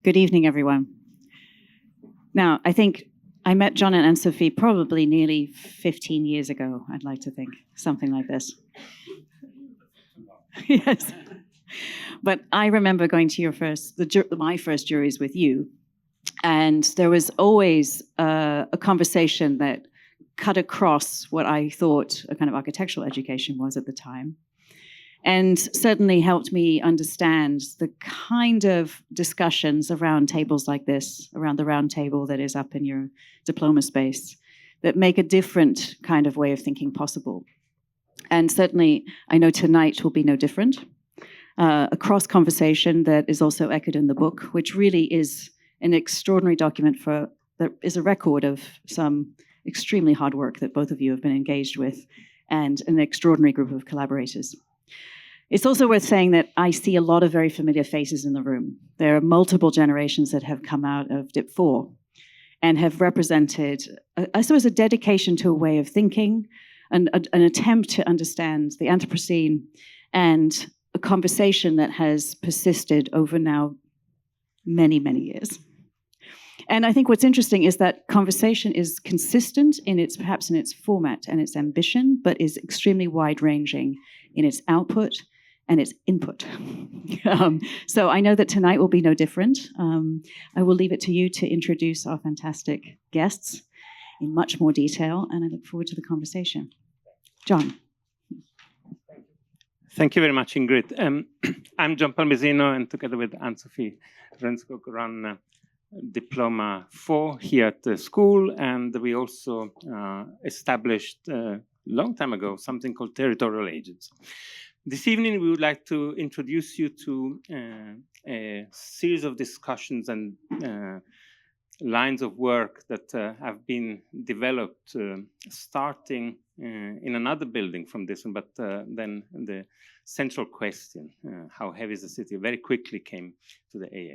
Good evening, everyone. Now, I think I met John and Ann-Sofi probably nearly 15 years ago, I'd like to think, something like this. Yes. But I remember going to my first juries with you, and there was always a conversation that cut across what I thought a kind of architectural education was at the time, and certainly helped me understand the kind of discussions around tables like this, around the round table that is up in your diploma space, that make a different kind of way of thinking possible. And certainly, I know tonight will be no different. A cross conversation that is also echoed in the book, which really is an extraordinary document that is a record of some extremely hard work that both of you have been engaged with, and an extraordinary group of collaborators. It's also worth saying that I see a lot of very familiar faces in the room. There are multiple generations that have come out of DIP 4 and have represented, I suppose, a dedication to a way of thinking, an attempt to understand the Anthropocene, and a conversation that has persisted over now many, many years. And I think what's interesting is that conversation is consistent perhaps in its format and its ambition, but is extremely wide-ranging in its output and its input. So I know that tonight will be no different. I will leave it to you to introduce our fantastic guests in much more detail, and I look forward to the conversation. John. Thank you very much, Ingrid. I'm John Palmesino, and together with Ann-Sofi Rönnskog run Diploma 4 here at the school, and we also established a long time ago something called territorial agents. This evening, we would like to introduce you to a series of discussions and lines of work that have been developed, starting in another building from this one, but then the central question, how heavy is the city, very quickly came to the AA.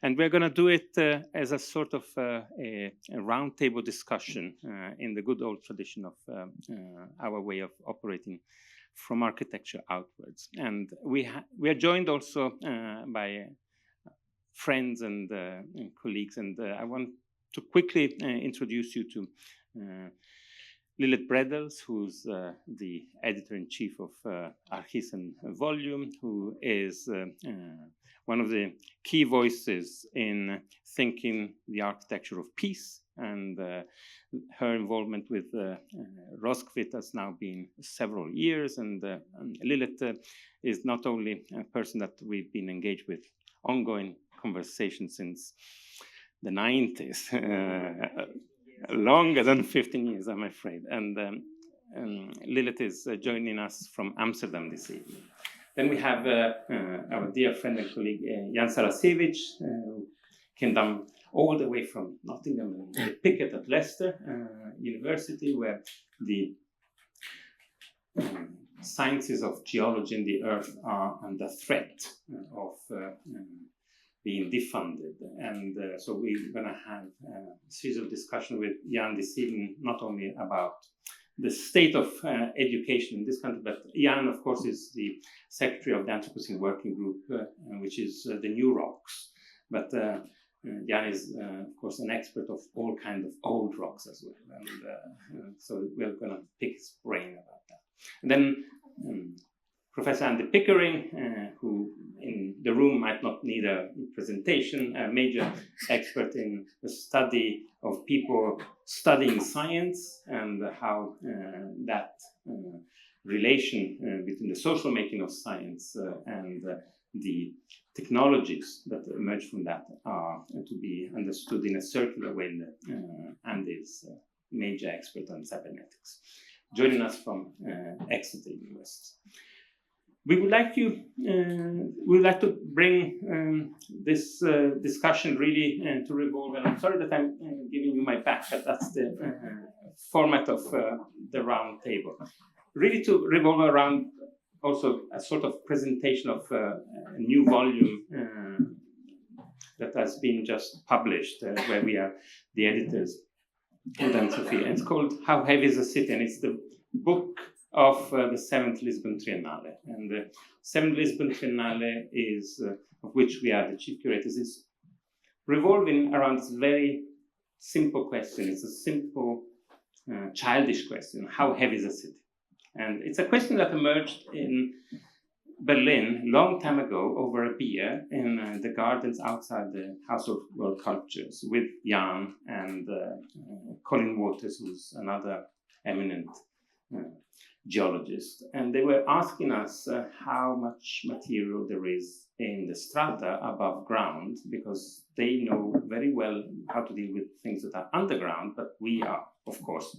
And we're going to do it as a sort of a roundtable discussion in the good old tradition of our way of operating from architecture outwards. And we are joined also by friends and colleagues, and I want to quickly introduce you to Lilith Bredels, who's the editor-in-chief of Archisen Volume, who is one of the key voices in thinking the architecture of peace, and her involvement with Rönnskog has now been several years, and Lilith is not only a person that we've been engaged with ongoing conversation since the 90s, longer than 15 years, I'm afraid. And Lilith is joining us from Amsterdam this evening. Then we have our dear friend and colleague Jan Sarasevich, who came down all the way from Nottingham and Pickett at Leicester University, where the sciences of geology and the earth are under threat of being defunded. And so we're going to have a series of discussion with Jan this evening, not only about the state of education in this country, but Jan, of course, is the secretary of the Anthropocene Working Group, which is the New Rocks. But Jan is, of course, an expert of all kinds of old rocks as well. And so we're going to pick his brain about that. And then Professor Andy Pickering, who in the room might not need a presentation, a major expert in the study of people studying science and how that relation between the social making of science and the technologies that emerge from that are to be understood in a circular way. And is a major expert on cybernetics, joining us from Exeter University. We would like to bring this discussion really to revolve, and I'm sorry that I'm giving you my back, but that's the format of the round table. Really to revolve around also a sort of presentation of a new volume that has been just published, where we are the editors, and Ann-Sofi. It's called How Heavy is the City? And it's the book of the 7th Lisbon Triennale. And the 7th Lisbon Triennale is, of which we are the chief curators, is revolving around this very simple question. It's a simple, childish question. How heavy is a city? And it's a question that emerged in Berlin long time ago over a beer in the gardens outside the House of World Cultures with Jan and Colin Waters, who's another eminent geologist. And they were asking us how much material there is in the strata above ground, because they know very well how to deal with things that are underground, but we are, of course,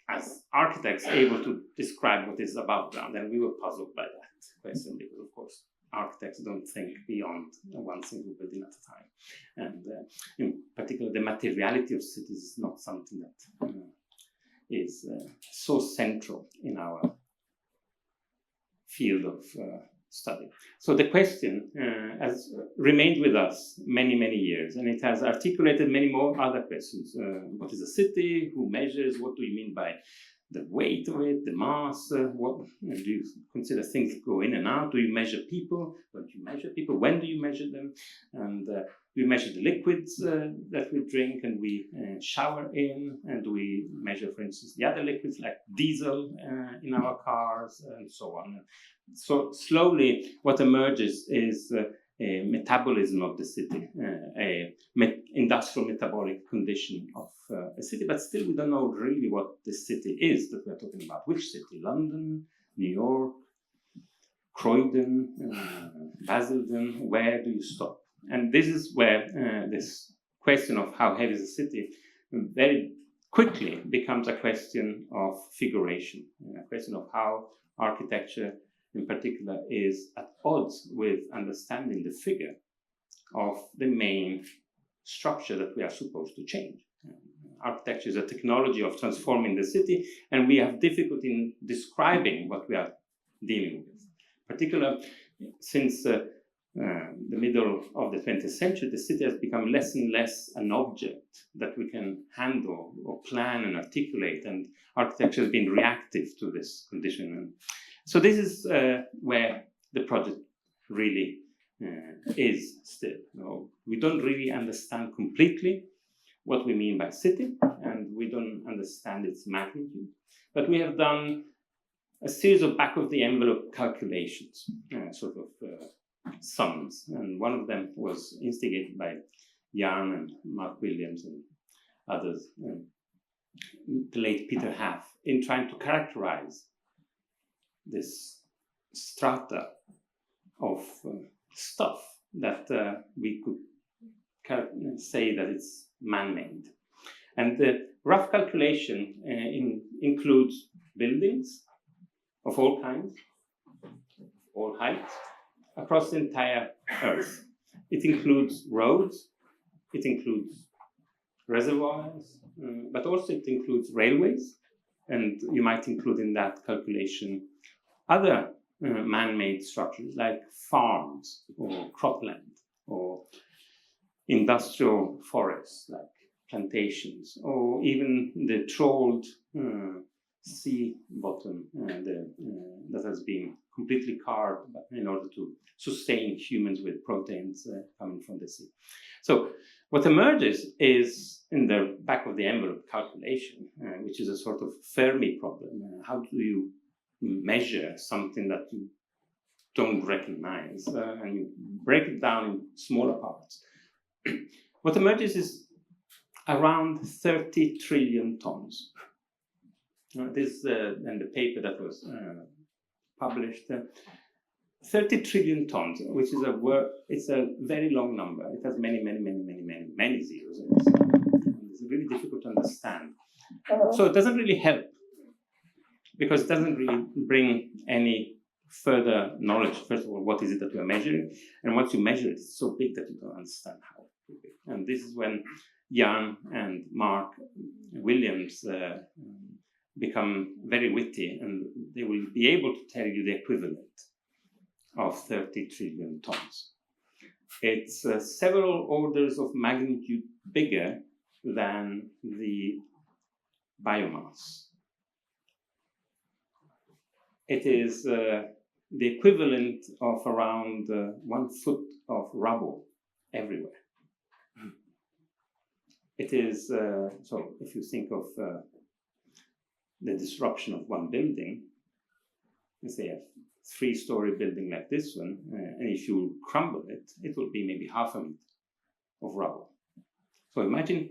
as architects, able to describe what is above ground. And we were puzzled by that question because, of course, architects don't think beyond one single building at a time. And in particular, the materiality of cities is not something that is so central in our field of study. So the question has remained with us many, many years, and it has articulated many more other questions. What is a city? Who measures? What do you mean by the weight of it, the mass? What do you consider things that go in and out? Do you measure people? When do you measure people? When do you measure them? And we measure the liquids that we drink and we shower in, and we measure, for instance, the other liquids like diesel in our cars and so on. So slowly what emerges is a metabolism of the city, industrial metabolic condition of a city, but still we don't know really what the city is that we're talking about. Which city? London, New York, Croydon, Basildon? Where do you stop? And this is where this question of how heavy is a city very quickly becomes a question of figuration, a question of how architecture in particular is at odds with understanding the figure of the main structure that we are supposed to change. Architecture is a technology of transforming the city, and we have difficulty in describing what we are dealing with. Particularly since the middle of the 20th century, the city has become less and less an object that we can handle or plan and articulate, and architecture has been reactive to this condition. And so this is where the project really is still. We don't really understand completely what we mean by city, and we don't understand its magnitude, but we have done a series of back-of-the-envelope calculations, sort of sums, and one of them was instigated by Jan and Mark Williams and others, the late Peter Haff, in trying to characterize this strata of stuff that we could say that it's man-made. And the rough calculation includes buildings of all kinds, all heights, across the entire Earth. It includes roads, it includes reservoirs, but also it includes railways, and you might include in that calculation other man-made structures like farms or cropland or industrial forests like plantations, or even the trawled sea bottom that has been completely carved in order to sustain humans with proteins coming from the sea. So what emerges is in the back of the envelope calculation, which is a sort of Fermi problem. How do you measure something that you don't recognize, and you break it down in smaller parts? What emerges is around 30 trillion tons. This and the paper that was published, 30 trillion tons, which is it's a very long number. It has many zeros. It's really difficult to understand. So it doesn't really help, because it doesn't really bring any further knowledge. First of all, what is it that we are measuring? And once you measure it, it's so big that you don't understand how to do it. And this is when Jan and Mark Williams become very witty, and they will be able to tell you the equivalent of 30 trillion tons. It's several orders of magnitude bigger than the biomass. It is the equivalent of around 1 foot of rubble everywhere. it is, so if you think of the disruption of one building, let's say a 3-story building like this one, and if you crumble it, it will be maybe half a meter of rubble. So imagine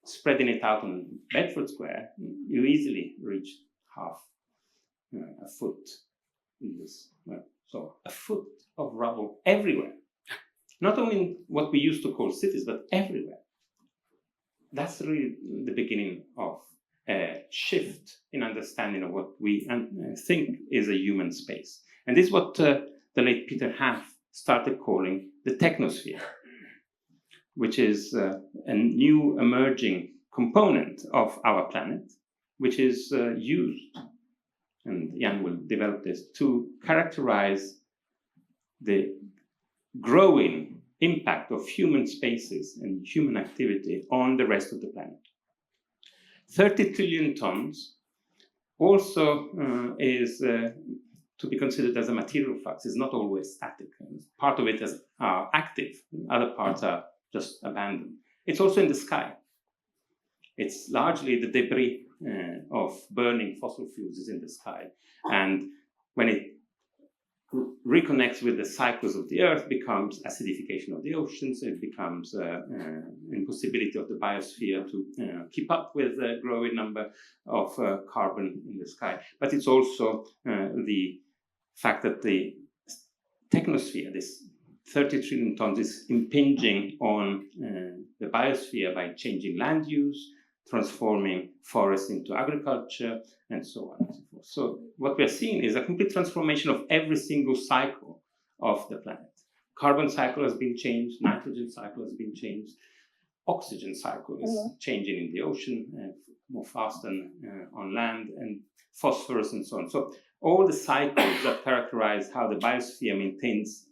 spreading it out on Bedford Square, you easily reach half a foot in this. So a foot of rubble everywhere. Not only in what we used to call cities, but everywhere. That's really the beginning of a shift in understanding of what we think is a human space. And this is what the late Peter Haff started calling the technosphere, which is a new emerging component of our planet, which is used, and Jan will develop this, to characterize the growing impact of human spaces and human activity on the rest of the planet. 30 trillion tons also is to be considered as a material flux. It's not always static. Part of it is active, other parts are just abandoned. It's also in the sky. It's largely the debris of burning fossil fuels is in the sky. And when it reconnects with the cycles of the Earth, becomes acidification of the oceans, it becomes impossibility of the biosphere to keep up with the growing number of carbon in the sky. But it's also the fact that the technosphere, this 30 trillion tons, is impinging on the biosphere by changing land use, transforming forests into agriculture, and so on and so forth. So what we're seeing is a complete transformation of every single cycle of the planet. Carbon cycle has been changed, nitrogen cycle has been changed, oxygen cycle is changing in the ocean more fast than on land, and phosphorus and so on. So all the cycles that characterize how the biosphere maintains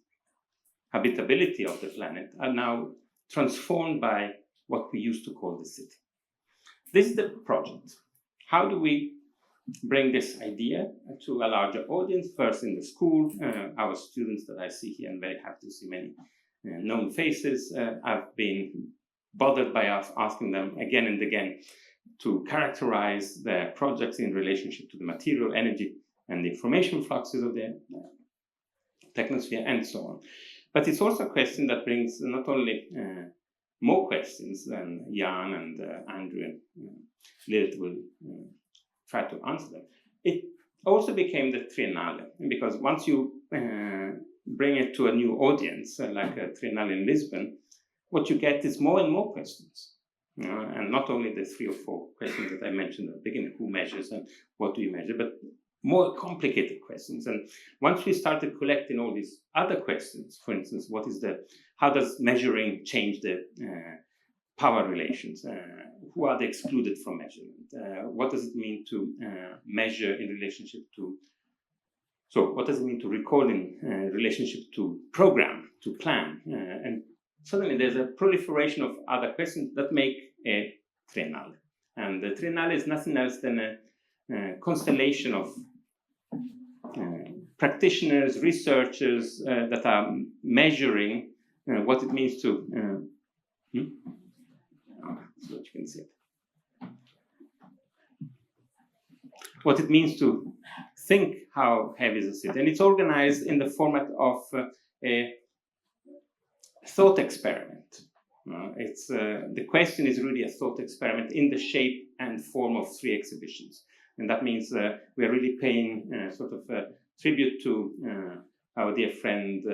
habitability of the planet are now transformed by what we used to call the city. This is the project. How do we bring this idea to a larger audience? First in the school, our students that I see here, I'm very happy to see many known faces. I've been bothered by us asking them again and again to characterize their projects in relationship to the material, energy, and the information fluxes of the technosphere, and so on. But it's also a question that brings not only more questions than Jan and Andrew and Lilith will try to answer them. It also became the Triennale, because once you bring it to a new audience, like a Triennale in Lisbon, what you get is more and more questions. And not only the 3 or 4 questions that I mentioned at the beginning, who measures and what do you measure, but more complicated questions. And once we started collecting all these other questions, for instance, how does measuring change the power relations? Who are they excluded from measurement? What does it mean to measure in relationship to, so what does it mean to record in relationship to program, to plan? And suddenly there's a proliferation of other questions that make a Triennale. And the Triennale is nothing else than a constellation of practitioners, researchers that are measuring what it means to so that you can see it. What it means to think how heavy is a city. And it's organized in the format of a thought experiment. The question is really a thought experiment in the shape and form of 3 exhibitions. And that means we are really paying sort of a tribute to our dear friends,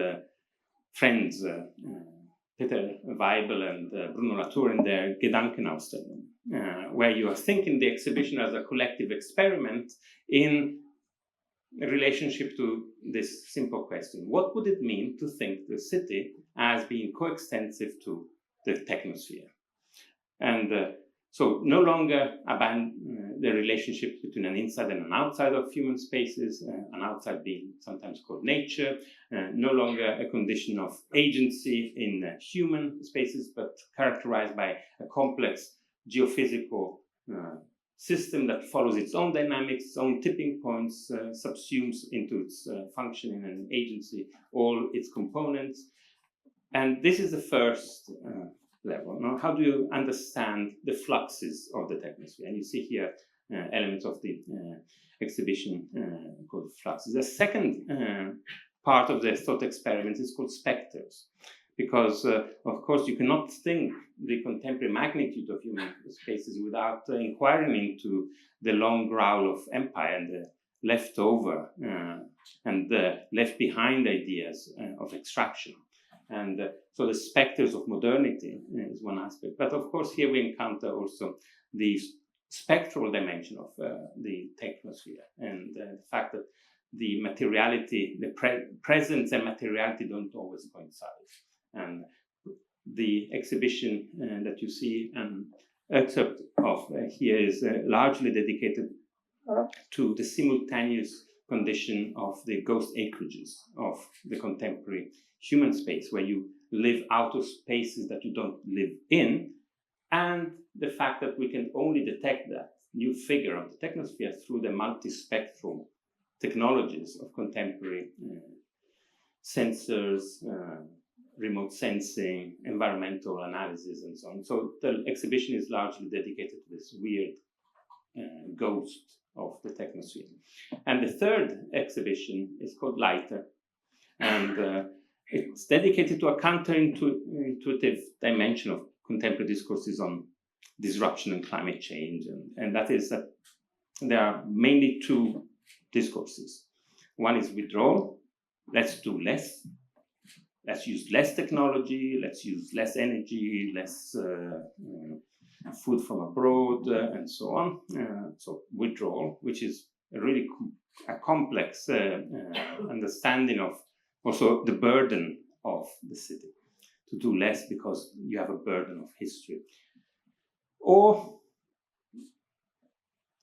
Peter Weibel and Bruno Latour in their Gedankenausstellung, where you are thinking the exhibition as a collective experiment in relationship to this simple question. What would it mean to think the city as being coextensive to the technosphere? And so no longer abandon the relationship between an inside and an outside of human spaces, an outside being sometimes called nature, no longer a condition of agency in human spaces, but characterized by a complex geophysical system that follows its own dynamics, its own tipping points, subsumes into its functioning and agency all its components. And this is the first level. Now, how do you understand the fluxes of the technosphere? And you see here elements of the exhibition called fluxes. The second part of the thought experiment is called specters, because of course you cannot think the contemporary magnitude of human spaces without inquiring into the long growl of empire and the leftover and the left behind ideas of extraction. And so the specters of modernity is one aspect. But of course here we encounter also the spectral dimension of the technosphere, and the fact that the materiality, the presence and materiality don't always coincide. And the exhibition that you see an excerpt of here is largely dedicated to the simultaneous condition of the ghost acreages of the contemporary human space, where you live out of spaces that you don't live in, and the fact that we can only detect that new figure of the technosphere through the multispectral technologies of contemporary sensors, remote sensing, environmental analysis, and so on. So the exhibition is largely dedicated to this weird ghost of the technosphere. And the third exhibition is called Lighter, and it's dedicated to a counterintuitive dimension of contemporary discourses on disruption and climate change, and that is that there are mainly two discourses. One is withdrawal, let's do less, let's use less technology, let's use less energy, less food from abroad, and so on. So withdrawal, which is a complex understanding of also the burden of the city, to do less because you have a burden of history. Or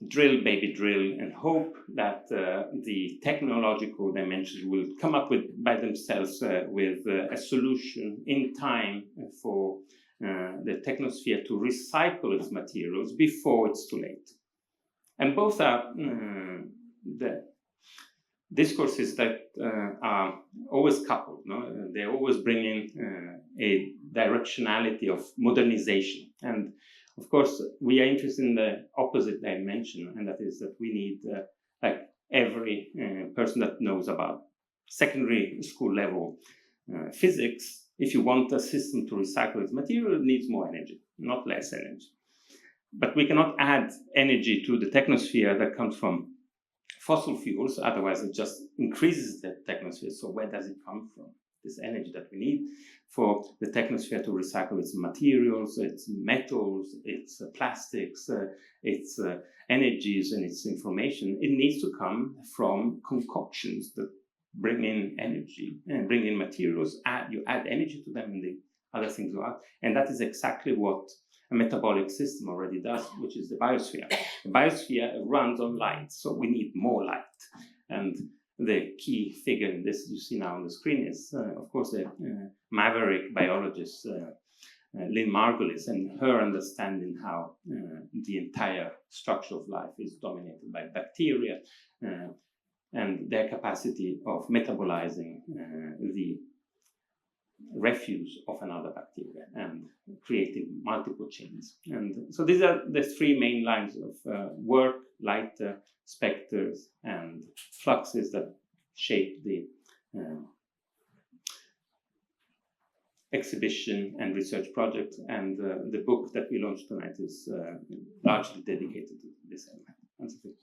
drill, baby, drill, and hope that the technological dimensions will come up with by themselves with a solution in time for the technosphere to recycle its materials before it's too late. And both are the discourses that are always coupled. No? They always bring in a directionality of modernization. And of course, we are interested in the opposite dimension, and that is that we need, like every person that knows about secondary school level physics, if you want a system to recycle its material, it needs more energy, not less energy. But we cannot add energy to the technosphere that comes from fossil fuels, otherwise it just increases the technosphere. So where does it come from, this energy that we need for the technosphere to recycle its materials, its metals, its plastics, its energies, and its information? It needs to come from concoctions that bring in energy and bring in materials. You add energy to them, and the other things go out. And that is exactly what a metabolic system already does, which is the biosphere. The biosphere runs on light, so we need more light. And the key figure in this you see now on the screen is, of course, the maverick biologist Lynn Margulis, and her understanding how the entire structure of life is dominated by bacteria and their capacity of metabolizing the refuse of another bacteria and creating multiple chains. And so these are the three main lines of work: lighter, specters, and fluxes that shape the exhibition and research project. And the book that we launched tonight is largely dedicated to this element. Ann-Sofi.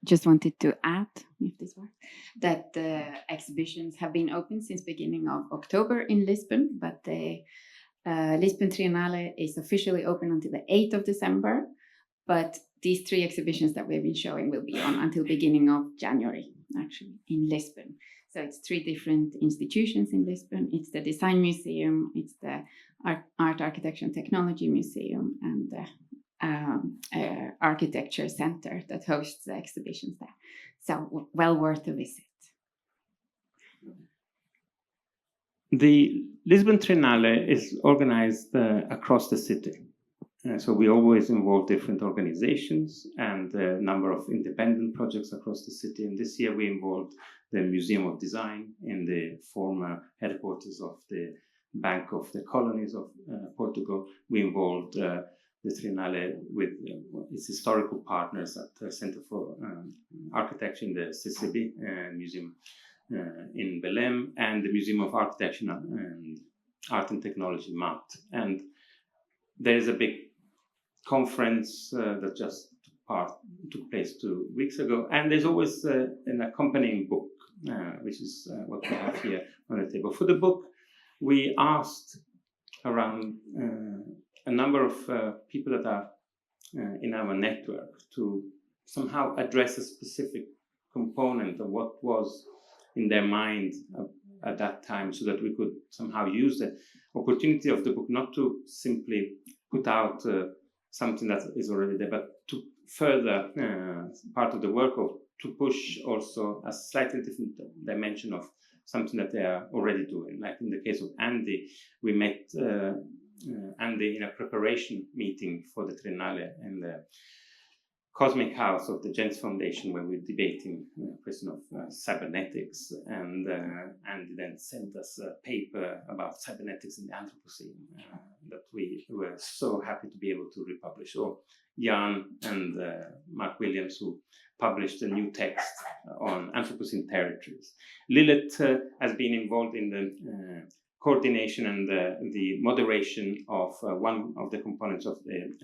Just wanted to add, if this works, that the exhibitions have been open since beginning of October in Lisbon, but the Lisbon Triennale is officially open until the 8th of December. But these three exhibitions that we've been showing will be on until beginning of January, actually, in Lisbon. So it's three different institutions in Lisbon. It's the Design Museum, it's the Art, Architecture and Technology Museum, and the Architecture Center that hosts the exhibitions there. So well worth a visit. The Lisbon Triennale is organized across the city. So we always involve different organizations and a number of independent projects across the city. And this year we involved the Museum of Design in the former headquarters of the Bank of the Colonies of Portugal. We involved the Triennale with its historical partners at the Center for Architecture in the CCB Museum in Belém, and the Museum of Architecture and Art and Technology, MAT. And there's a big conference that just took place 2 weeks ago, and there's always an accompanying book, which is what we have here on the table. For the book, we asked around a number of people that are in our network to somehow address a specific component of what was in their mind at that time, so that we could somehow use the opportunity of the book not to simply put out something that is already there, but to further part of the work, or to push also a slightly different dimension of something that they are already doing. Like in the case of Andy, we met Andy in a preparation meeting for the Triennale in the Cosmic House of the Jens Foundation, where we're debating the question of cybernetics, and Andy then sent us a paper about cybernetics in the Anthropocene that we were so happy to be able to republish. Or Jan and Mark Williams, who published a new text on Anthropocene territories. Lilith has been involved in the coordination and the moderation of one of the components of the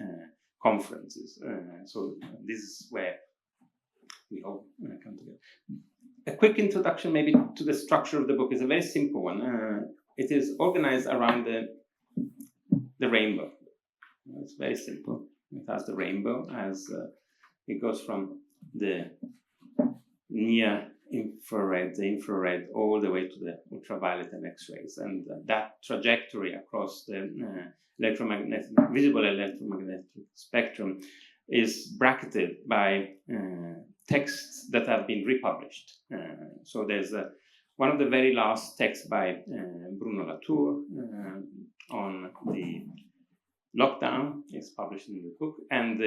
conferences. So this is where we all come together. A quick introduction maybe to the structure of the book is a very simple one. It is organized around the rainbow. It's very simple. It has the rainbow as it goes from the near infrared, the infrared, all the way to the ultraviolet and X-rays. And that trajectory across the visible electromagnetic spectrum is bracketed by texts that have been republished. So there's one of the very last texts by Bruno Latour on the lockdown is published in the book, and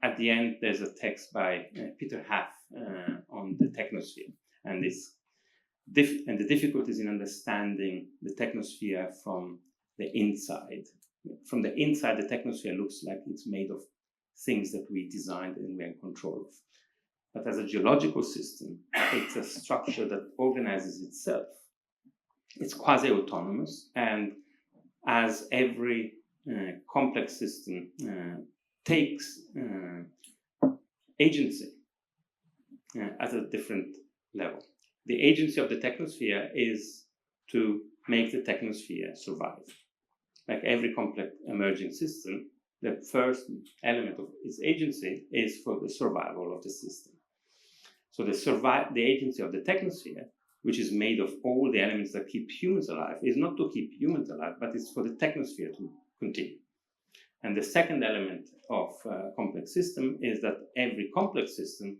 at the end there's a text by Peter Haff on the technosphere, and the difficulties in understanding the technosphere from the inside. From the inside, the technosphere looks like it's made of things that we designed and we're in control of. But as a geological system, it's a structure that organizes itself. It's quasi-autonomous, and as every complex system takes agency at a different level. The agency of the technosphere is to make the technosphere survive. Like every complex emerging system, the first element of its agency is for the survival of the system. So the agency of the technosphere, which is made of all the elements that keep humans alive, is not to keep humans alive, but it's for the technosphere to continue. And the second element of a complex system is that every complex system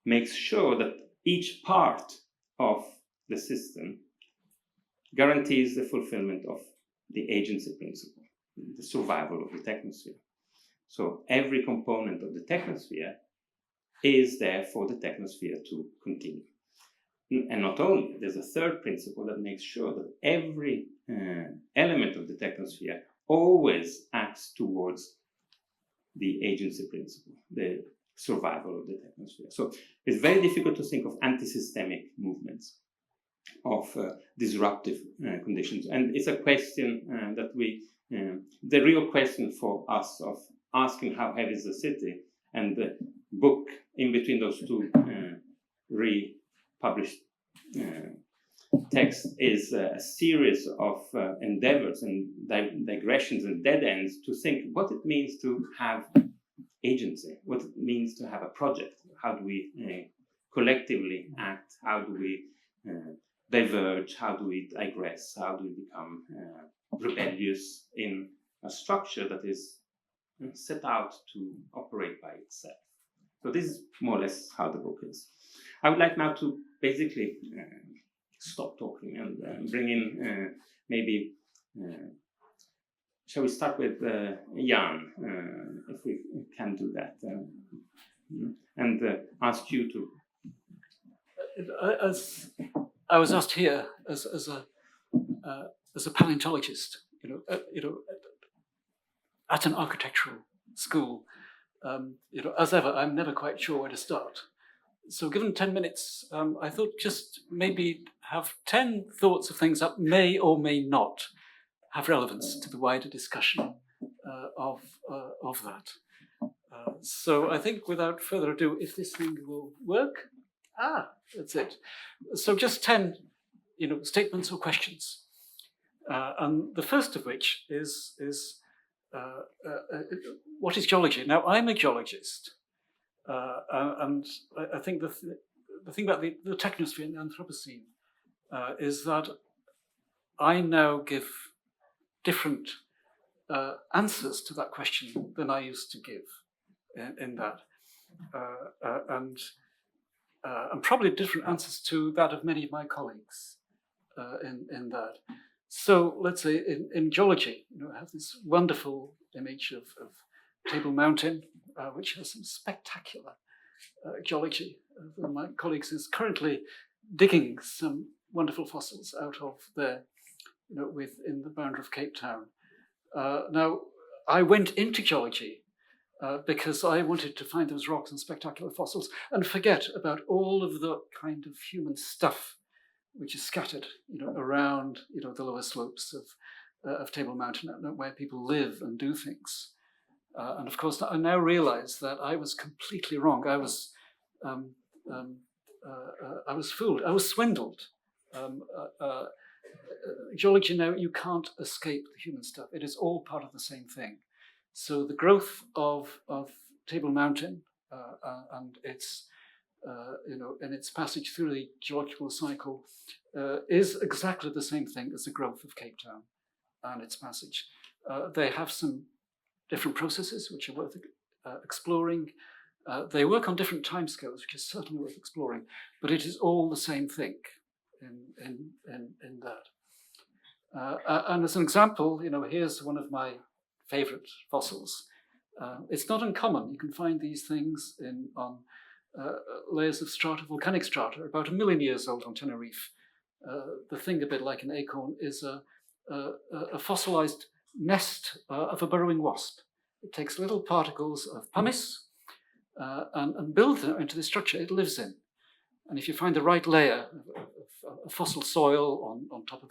makes sure that each part of the system guarantees the fulfillment of the agency principle, the survival of the technosphere. So every component of the technosphere is there for the technosphere to continue. And not only, there's a third principle that makes sure that every element of the technosphere always acts towards the agency principle, the survival of the technosphere. So it's very difficult to think of anti-systemic movements, of disruptive conditions. And it's a question that the real question for us of asking how heavy is the city, and the book in between those two republished texts is a series of endeavors and digressions and dead ends to think what it means to have agency, what it means to have a project. How do we collectively act? How do we diverge? How do we digress? How do we become rebellious in a structure that is set out to operate by itself? So this is more or less how the book is. I would like now to basically stop talking and bring in maybe, shall we start with Jan, if we can do that, and ask you to. As I was asked here as a as a paleontologist, at an architectural school, as ever, I'm never quite sure where to start. So given 10 minutes, I thought just maybe have 10 thoughts of things that may or may not have relevance to the wider discussion of that. So I think without further ado, if this thing will work, that's it. So just 10, statements or questions. And the first of which is what is geology? Now, I'm a geologist, and I think the thing about the technosphere and the Anthropocene is that I now give different answers to that question than I used to give in that, and probably different answers to that of many of my colleagues in that. So let's say in geology, I have this wonderful image of Table Mountain, which has some spectacular geology. One of my colleagues is currently digging some wonderful fossils out of there, within the boundary of Cape Town. Now, I went into geology because I wanted to find those rocks and spectacular fossils and forget about all of the kind of human stuff which is scattered, around, the lower slopes of Table Mountain, where people live and do things. And of course, I now realize that I was completely wrong. I was fooled. I was swindled. Geology now, you can't escape the human stuff. It is all part of the same thing. So the growth of Table Mountain and its in its passage through the geological cycle is exactly the same thing as the growth of Cape Town and its passage. They have some different processes which are worth exploring. They work on different timescales, which is certainly worth exploring, but it is all the same thing in that. And as an example, here's one of my favorite fossils. It's not uncommon. You can find these things on layers of strata, volcanic strata, about 1 million years old on Tenerife. The thing, a bit like an acorn, is a fossilized nest of a burrowing wasp. It takes little particles of pumice and builds them into the structure it lives in. And if you find the right layer of fossil soil on top of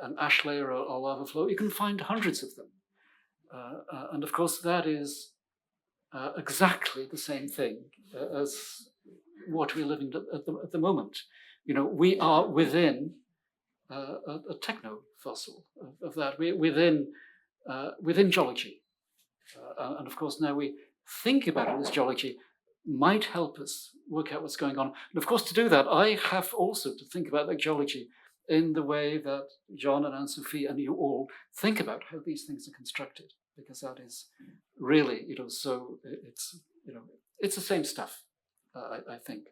an ash layer or lava flow, you can find hundreds of them. And of course, that is exactly the same thing as what we're living at the moment. We are within a techno fossil of that. We're within geology. And of course, now we think about it as geology might help us work out what's going on. And of course, to do that, I have also to think about that geology in the way that John and Ann-Sofi and you all think about how these things are constructed, because that is really, so it's the same stuff, I think.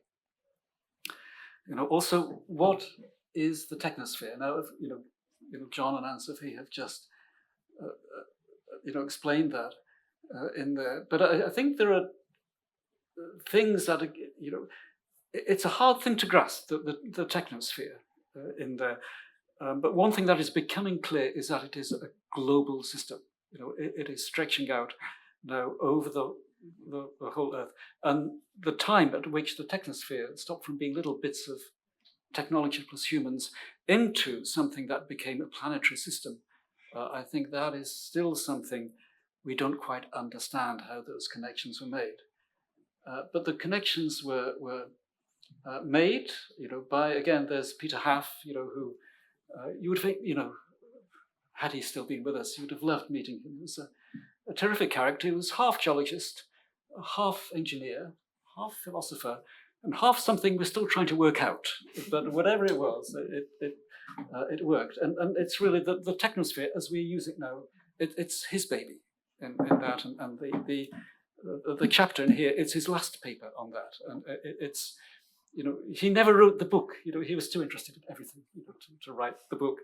Also, what is the technosphere? Now, John and Ann-Sofi have just, explained that in there, but I think there are things that, it's a hard thing to grasp, the technosphere in there. But one thing that is becoming clear is that it is a global system. It is stretching out now over the whole Earth. And the time at which the technosphere stopped from being little bits of technology plus humans into something that became a planetary system, I think that is still something we don't quite understand how those connections were made. But the connections were made, by, again, there's Peter Haff, who you would think, had he still been with us, you would have loved meeting him. He was a terrific character. He was half geologist, half engineer, half philosopher, and half something we're still trying to work out. But whatever it was, it worked. And it's really the technosphere, as we use it now, it's his baby in that. And the chapter in here, it's his last paper on that. And it's, he never wrote the book. He was too interested in everything to write the book.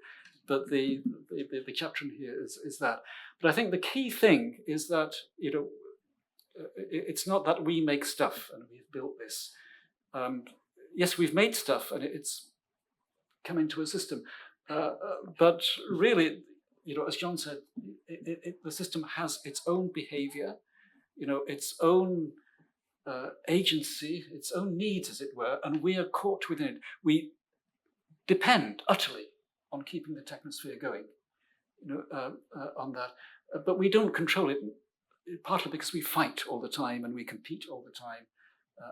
But the chapter in here is that. But I think the key thing is that, it's not that we make stuff and we've built this. Yes, we've made stuff and it's come into a system. But really, as John said, the system has its own behavior, its own agency, its own needs, as it were, and we are caught within it. We depend utterly on keeping the technosphere going, on that. But we don't control it, partly because we fight all the time and we compete all the time,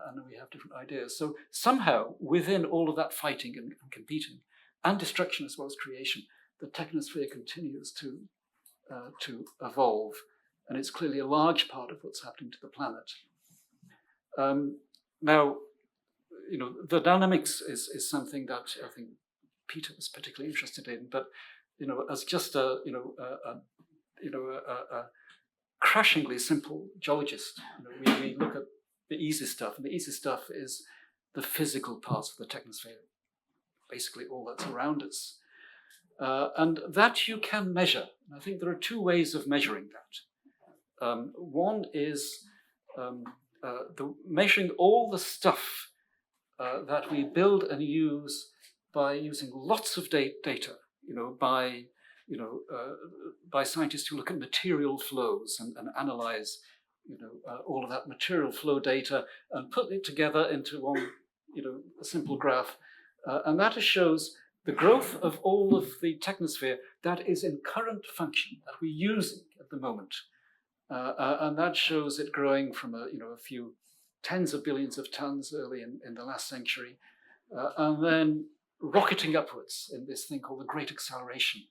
and we have different ideas. So somehow, within all of that fighting and competing, and destruction as well as creation, the technosphere continues to evolve, and it's clearly a large part of what's happening to the planet. Now, the dynamics is something that I think Peter was particularly interested in, but as just a crashingly simple geologist, we look at the easy stuff, and the easy stuff is the physical parts of the technosphere, basically all that's around us. And that you can measure. And I think there are two ways of measuring that. One is measuring all the stuff that we build and use by using lots of data, by scientists who look at material flows and analyze, all of that material flow data and put it together into one, a simple graph. And that shows the growth of all of the technosphere that is in current function, that we're using at the moment. And that shows it growing from a few tens of billions of tons early in the last century, and then rocketing upwards in this thing called the Great Acceleration.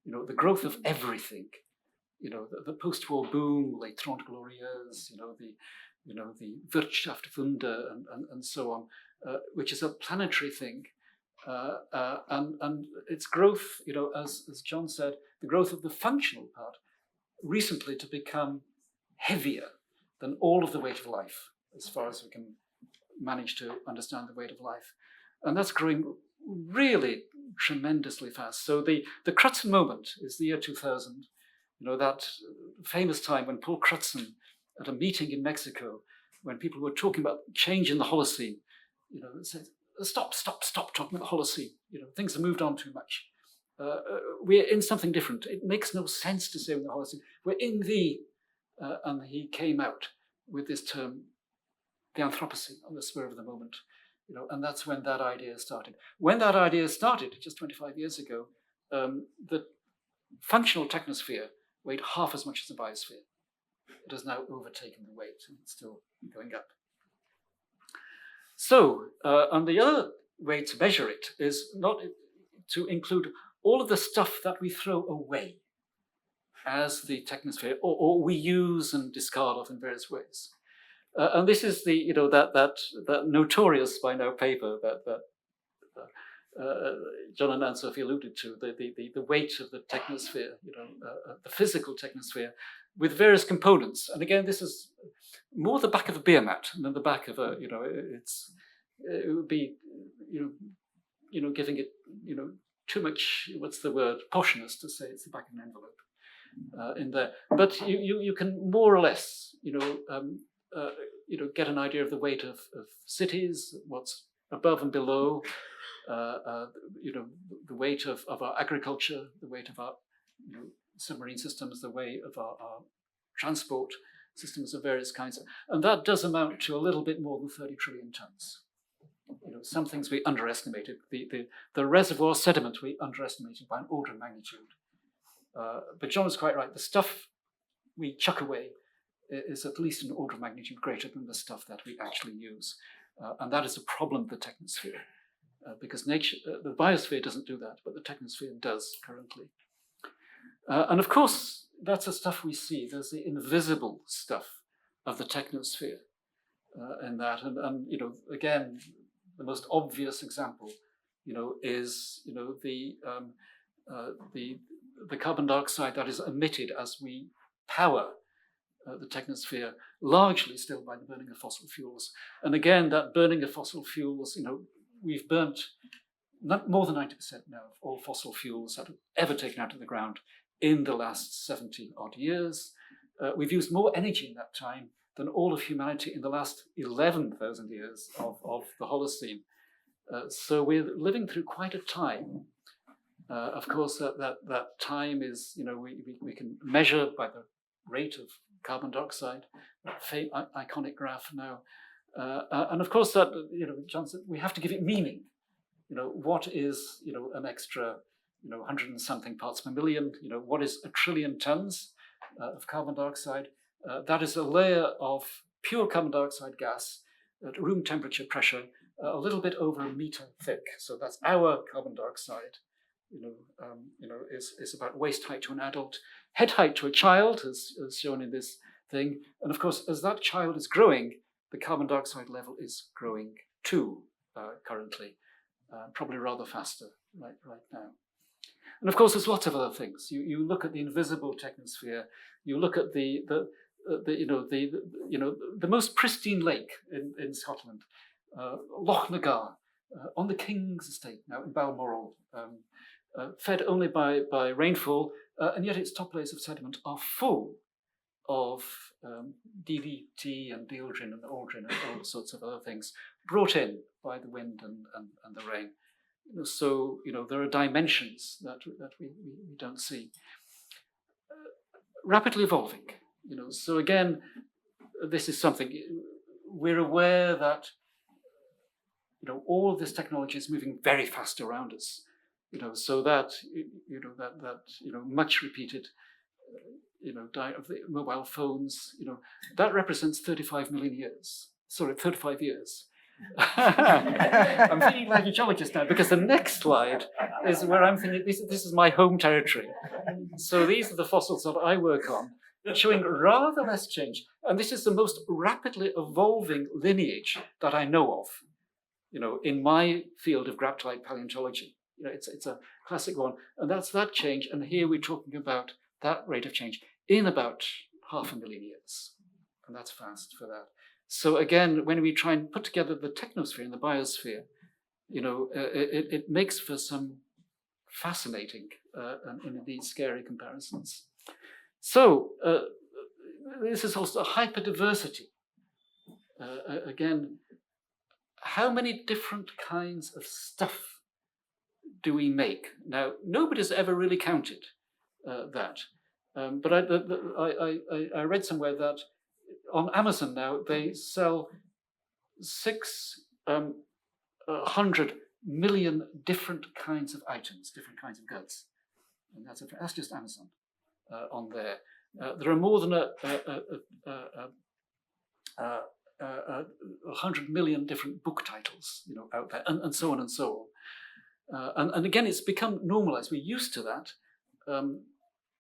The growth of everything. The post-war boom, les Trente Glorieuses, the Wirtschaftswunder, and so on, which is a planetary thing. And its growth, as John said, the growth of the functional part, recently to become heavier than all of the weight of life, as far as we can manage to understand the weight of life. And that's growing really tremendously fast. So the Crutzen moment is the year 2000, that famous time when Paul Crutzen, at a meeting in Mexico, when people were talking about change in the Holocene, said, stop talking about the Holocene. Things have moved on too much. We're in something different. It makes no sense to say we're in the Holocene. We're in the, and he came out with this term, the Anthropocene, on the spur of the moment. And that's when that idea started. When that idea started, just 25 years ago, the functional technosphere weighed half as much as the biosphere. It has now overtaken the weight, and it's still going up. So, and the other way to measure it is not to include all of the stuff that we throw away as the technosphere, or we use and discard of in various ways. And this is the that notorious by now paper that John and Ann-Sofi alluded to, the weight of the technosphere, the physical technosphere, with various components. And again, this is more the back of a beer mat than the back of a, it would be, giving it, too much, what's the word, poshness to say it's the back of an envelope in there. But you can more or less, get an idea of the weight of cities, what's above and below, the weight of our agriculture, the weight of our submarine systems, the weight of our transport systems of various kinds. And that does amount to a little bit more than 30 trillion tons. Some things we underestimated. The reservoir sediment we underestimated by an order of magnitude. But John is quite right. The stuff we chuck away is at least an order of magnitude greater than the stuff that we actually use. And that is a problem of the technosphere, because nature, the biosphere doesn't do that, but the technosphere does currently. And of course, that's the stuff we see. There's the invisible stuff of the technosphere in that. And again, the most obvious example, is, the carbon dioxide that is emitted as we power the technosphere, largely still by the burning of fossil fuels. And again, that burning of fossil fuels, we've burnt more than 90% now of all fossil fuels that have ever taken out of the ground in the last 70 odd years. We've used more energy in that time than all of humanity in the last 11,000 years of the Holocene. So we're living through quite a time Of course, that time is, we can measure by the rate of carbon dioxide, that iconic graph now. And of course, that, John said, we have to give it meaning. What is, an extra, 100 and something parts per million? What is 1 trillion tons of carbon dioxide? That is a layer of pure carbon dioxide gas at room temperature pressure, a little bit over a meter thick. So that's our carbon dioxide. Is about waist height to an adult, head height to a child, as shown in this thing. And of course, as that child is growing, the carbon dioxide level is growing too, currently, probably rather faster right now. And of course, there's lots of other things. You look at the invisible technosphere. You look at the most pristine lake in Scotland, Loch Nagar, on the King's estate now in Balmoral. Fed only by rainfall, and yet its top layers of sediment are full of DDT and dieldrin and aldrin and all sorts of other things brought in by the wind and the rain. So there are dimensions that we don't see. Rapidly evolving. So again, this is something we're aware that all of this technology is moving very fast around us. So that much repeated, of the mobile phones, that represents 35 million years. Sorry, 35 years. I'm thinking like a geologist now, because the next slide is where I'm thinking this is my home territory. So these are the fossils that I work on, showing rather less change. And this is the most rapidly evolving lineage that I know of, in my field of graptolite paleontology. It's a classic one, and that's that change. And here we're talking about that rate of change in about 500,000 years, and that's fast for that. So again, when we try and put together the technosphere and the biosphere, it makes for some fascinating and indeed scary comparisons. So this is also hyperdiversity. Again, how many different kinds of stuff do we make? Now, nobody's ever really counted that. But I read somewhere that on Amazon now, they sell 600 million different kinds of items, different kinds of goods. And that's just Amazon on there. There are more than 100 million different book titles, out there, and so on and so on. And again, it's become normalized. We're used to that.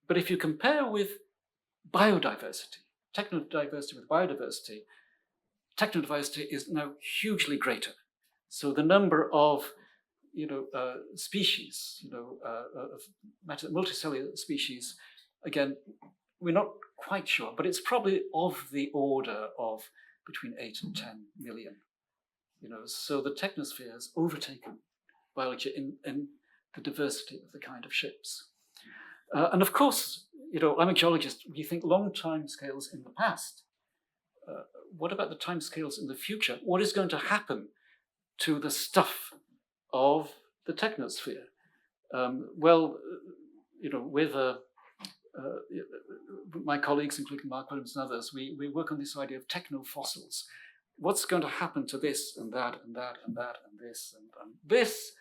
But if you compare with biodiversity, technodiversity with biodiversity, technodiversity is now hugely greater. So the number of species, multicellular species, again, we're not quite sure, but it's probably of the order of between 8 and 10 million. So the technosphere has overtaken biology in the diversity of the kind of ships. And of course, I'm a geologist. We think long time scales in the past. What about the time scales in the future? What is going to happen to the stuff of the technosphere? With my colleagues, including Mark Williams and others, we work on this idea of technofossils. What's going to happen to this and that and that and that and this and this,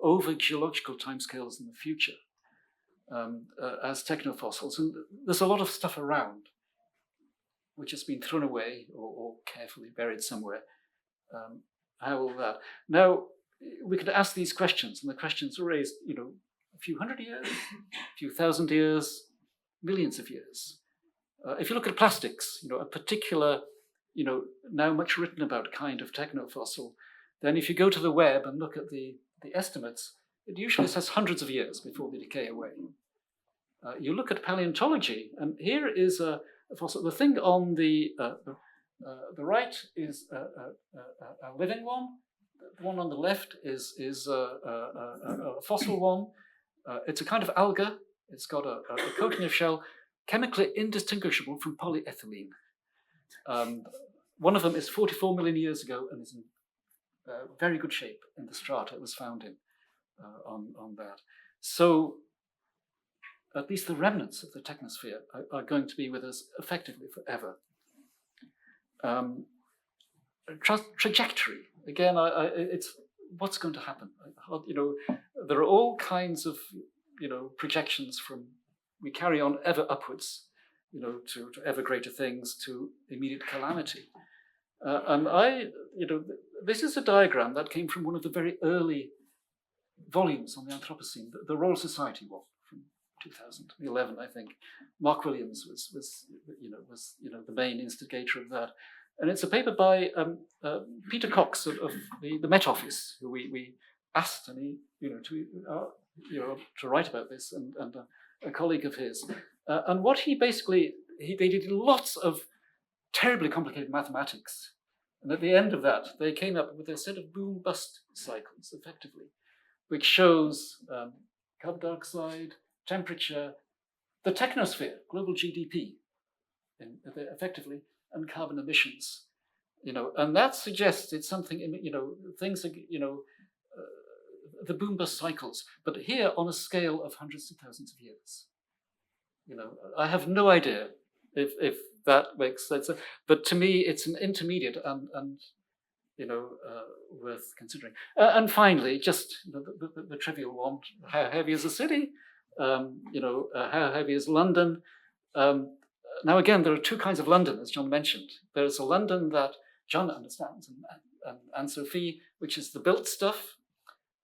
over geological timescales in the future as technofossils? And there's a lot of stuff around which has been thrown away or carefully buried somewhere. How will that? Now, we could ask these questions, and the questions are raised, a few hundred years, a few thousand years, millions of years. If you look at plastics, a particular, now much written about kind of technofossil, then if you go to the web and look at the estimates, it usually says hundreds of years before they decay away. You look at paleontology, and here is a fossil. The thing on the right is a living one. The one on the left is a fossil one. It's a kind of alga. It's got a coating of shell, chemically indistinguishable from polyethylene. One of them is 44 million years ago and is in very good shape in the strata it was found in on that. So at least the remnants of the technosphere are going to be with us effectively forever. Trajectory, again, it's what's going to happen. There are all kinds of, projections from, we carry on ever upwards, to ever greater things, to immediate calamity. And this is a diagram that came from one of the very early volumes on the Anthropocene, the Royal Society one from 2011, I think. Mark Williams was the main instigator of that. And it's a paper by Peter Cox of the Met Office, who we asked to write about this, and a colleague of his. And what he basically, they did lots of terribly complicated mathematics. And at the end of that, they came up with a set of boom-bust cycles, effectively, which shows carbon dioxide, temperature, the technosphere, global GDP, effectively, and carbon emissions. And that suggests it's something, things are, the boom-bust cycles, but here on a scale of hundreds of thousands of years. I have no idea if that makes sense, but to me it's an intermediate and worth considering. And finally, just the trivial one: how heavy is a city? How heavy is London? Now again, there are two kinds of London, as John mentioned. There's a London that John understands, and Ann-Sofi, which is the built stuff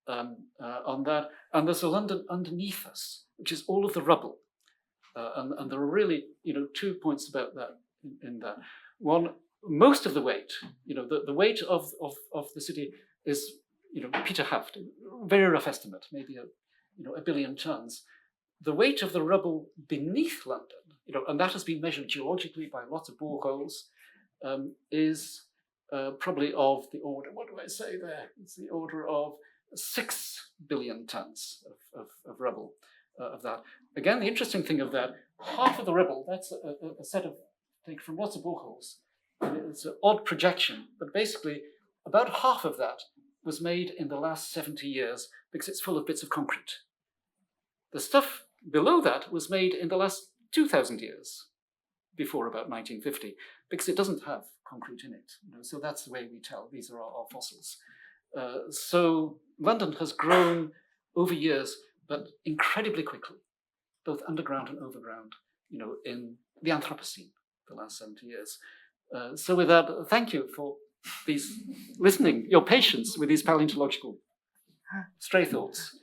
on that, and there's a London underneath us, which is all of the rubble. And there are really, 2 points about that in that. One, most of the weight, the weight of the city is, Peter Haft, very rough estimate, maybe a billion tons. The weight of the rubble beneath London, and that has been measured geologically by lots of boreholes, is probably of the order, what do I say there? It's the order of 6 billion tons of rubble of that. Again, the interesting thing of that, half of the rubble, that's a set of, taken from lots of boreholes. And it's an odd projection, but basically about half of that was made in the last 70 years because it's full of bits of concrete. The stuff below that was made in the last 2,000 years, before about 1950, because it doesn't have concrete in it. So that's the way we tell. These are our fossils. So London has grown over years, but incredibly quickly, both underground and overground, in the Anthropocene, the last 70 years. So with that, thank you for listening, your patience with these paleontological stray thoughts.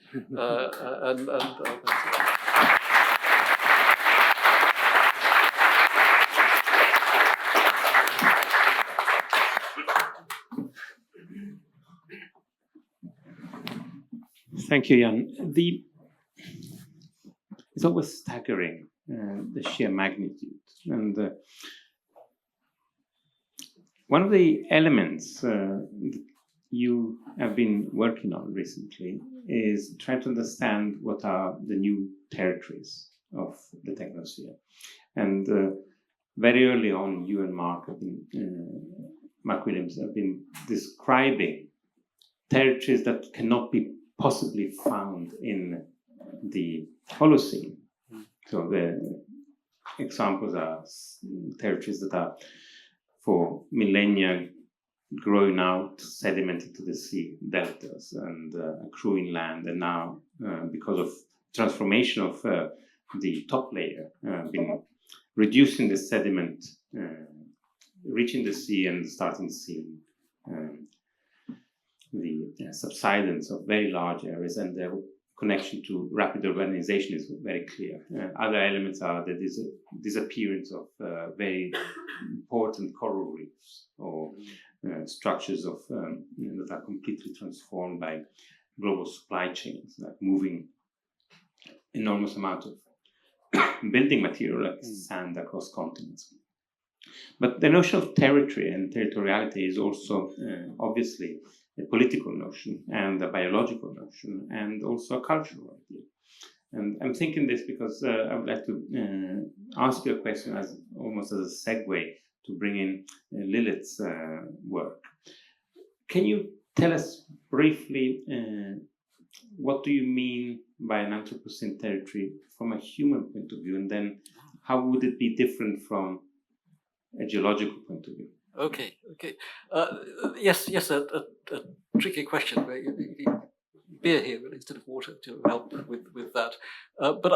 Thank you, Jan. It's always staggering, the sheer magnitude. And one of the elements you have been working on recently is trying to understand what are the new territories of the technosphere. And very early on, you and Mark Williams have been describing territories that cannot be possibly found in the Holocene. So the examples are territories that are for millennia growing out, sedimented to the sea deltas and accruing land, and now because of transformation of the top layer, been reducing the sediment, reaching the sea and starting seeing the subsidence of very large areas, and their connection to rapid urbanization is very clear. Other elements are the disappearance of very important coral reefs or structures of that are completely transformed by global supply chains, like moving enormous amount of building material like sand across continents. But the notion of territory and territoriality is also obviously a political notion and a biological notion and also a cultural idea. And I'm thinking this because I would like to ask you a question as almost as a segue to bring in Lilith's work. Can you tell us briefly what do you mean by an Anthropocene territory from a human point of view, and then how would it be different from a geological point of view? Okay. Yes, a tricky question. Beer here instead of water to help with that. But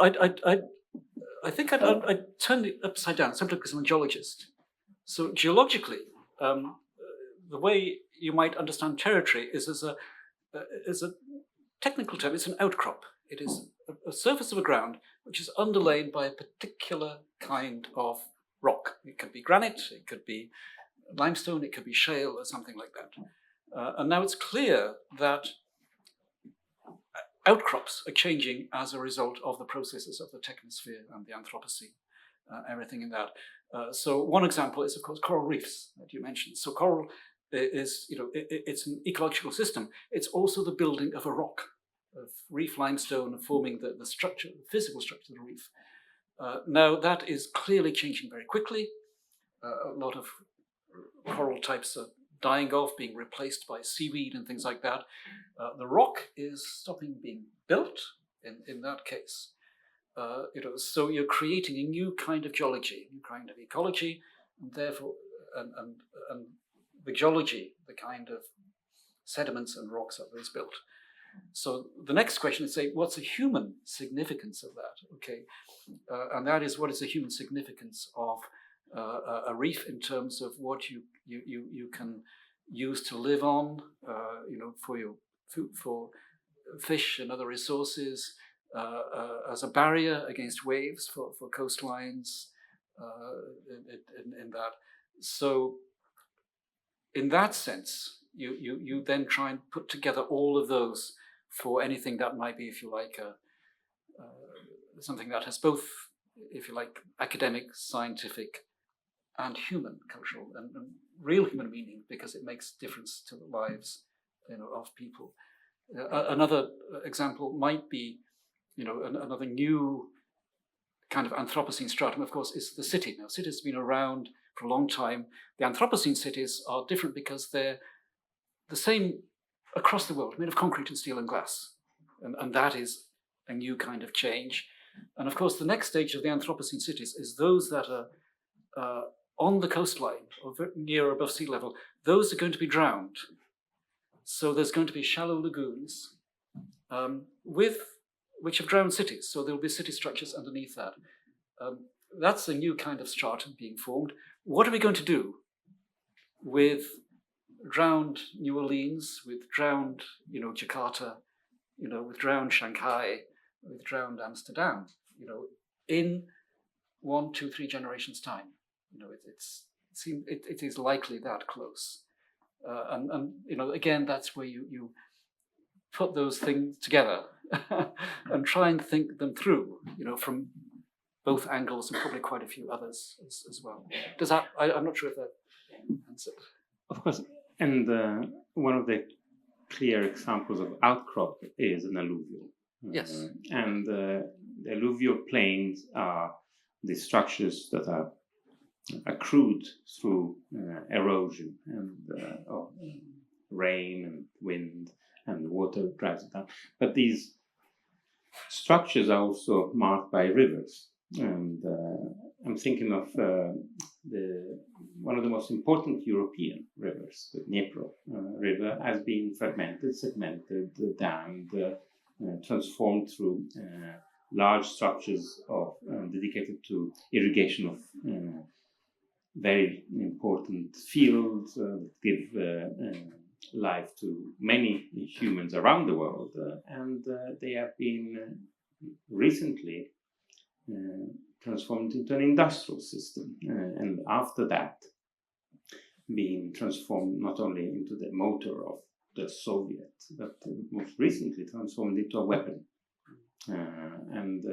I think I'd turn it upside down, simply because I'm a geologist. So geologically, the way you might understand territory is as a technical term. It's an outcrop. It is a surface of the ground which is underlain by a particular kind of rock. It could be granite, it could be limestone, it could be shale or something like that. And now it's clear that outcrops are changing as a result of the processes of the technosphere and the Anthropocene, everything in that. So one example is, of course, coral reefs that you mentioned. So coral is, it's an ecological system. It's also the building of a rock, of reef limestone, forming the structure, the physical structure of the reef. Now that is clearly changing very quickly. A lot of coral types are dying off, being replaced by seaweed and things like that. The rock is stopping being built in that case. So you're creating a new kind of geology, a new kind of ecology, and therefore, and the geology, the kind of sediments and rocks that is built. So the next question is, say, what's the human significance of that? Okay, and that is, what is the human significance of a reef in terms of what you can use to live on, for your food, for fish and other resources, as a barrier against waves for coastlines, in that. So in that sense, you then try and put together all of those for anything that might be, if you like, something that has both, if you like, academic, scientific, and human, cultural, and real human meaning, because it makes difference to the lives, of people. Another example might be, another new kind of Anthropocene stratum, of course, is the city. Now, cities have been around for a long time. The Anthropocene cities are different because they're the same across the world, made of concrete and steel and glass. And that is a new kind of change. And of course, the next stage of the Anthropocene cities is those that are on the coastline or near or above sea level. Those are going to be drowned. So there's going to be shallow lagoons which have drowned cities. So there will be city structures underneath that. That's a new kind of stratum being formed. What are we going to do with drowned New Orleans, with drowned, Jakarta, with drowned Shanghai, with drowned Amsterdam, in 1, 2, 3 generations' time? It is likely that close. And again, that's where you put those things together and try and think them through, from both angles and probably quite a few others as well. Does that? I'm not sure if that answered. Of course, and one of the clear examples of outcrop is an alluvial. Yes. And the alluvial plains are the structures that are accrued through erosion and rain and wind, and water drives it down. But these structures are also marked by rivers. And I'm thinking of one of the most important European rivers, the Dnieper River, has been fragmented, segmented, dammed, transformed through large structures dedicated to irrigation of very important fields that give life to many humans around the world. And they have been recently transformed into an industrial system, and after that being transformed not only into the motor of the Soviet, but most recently transformed into a weapon. And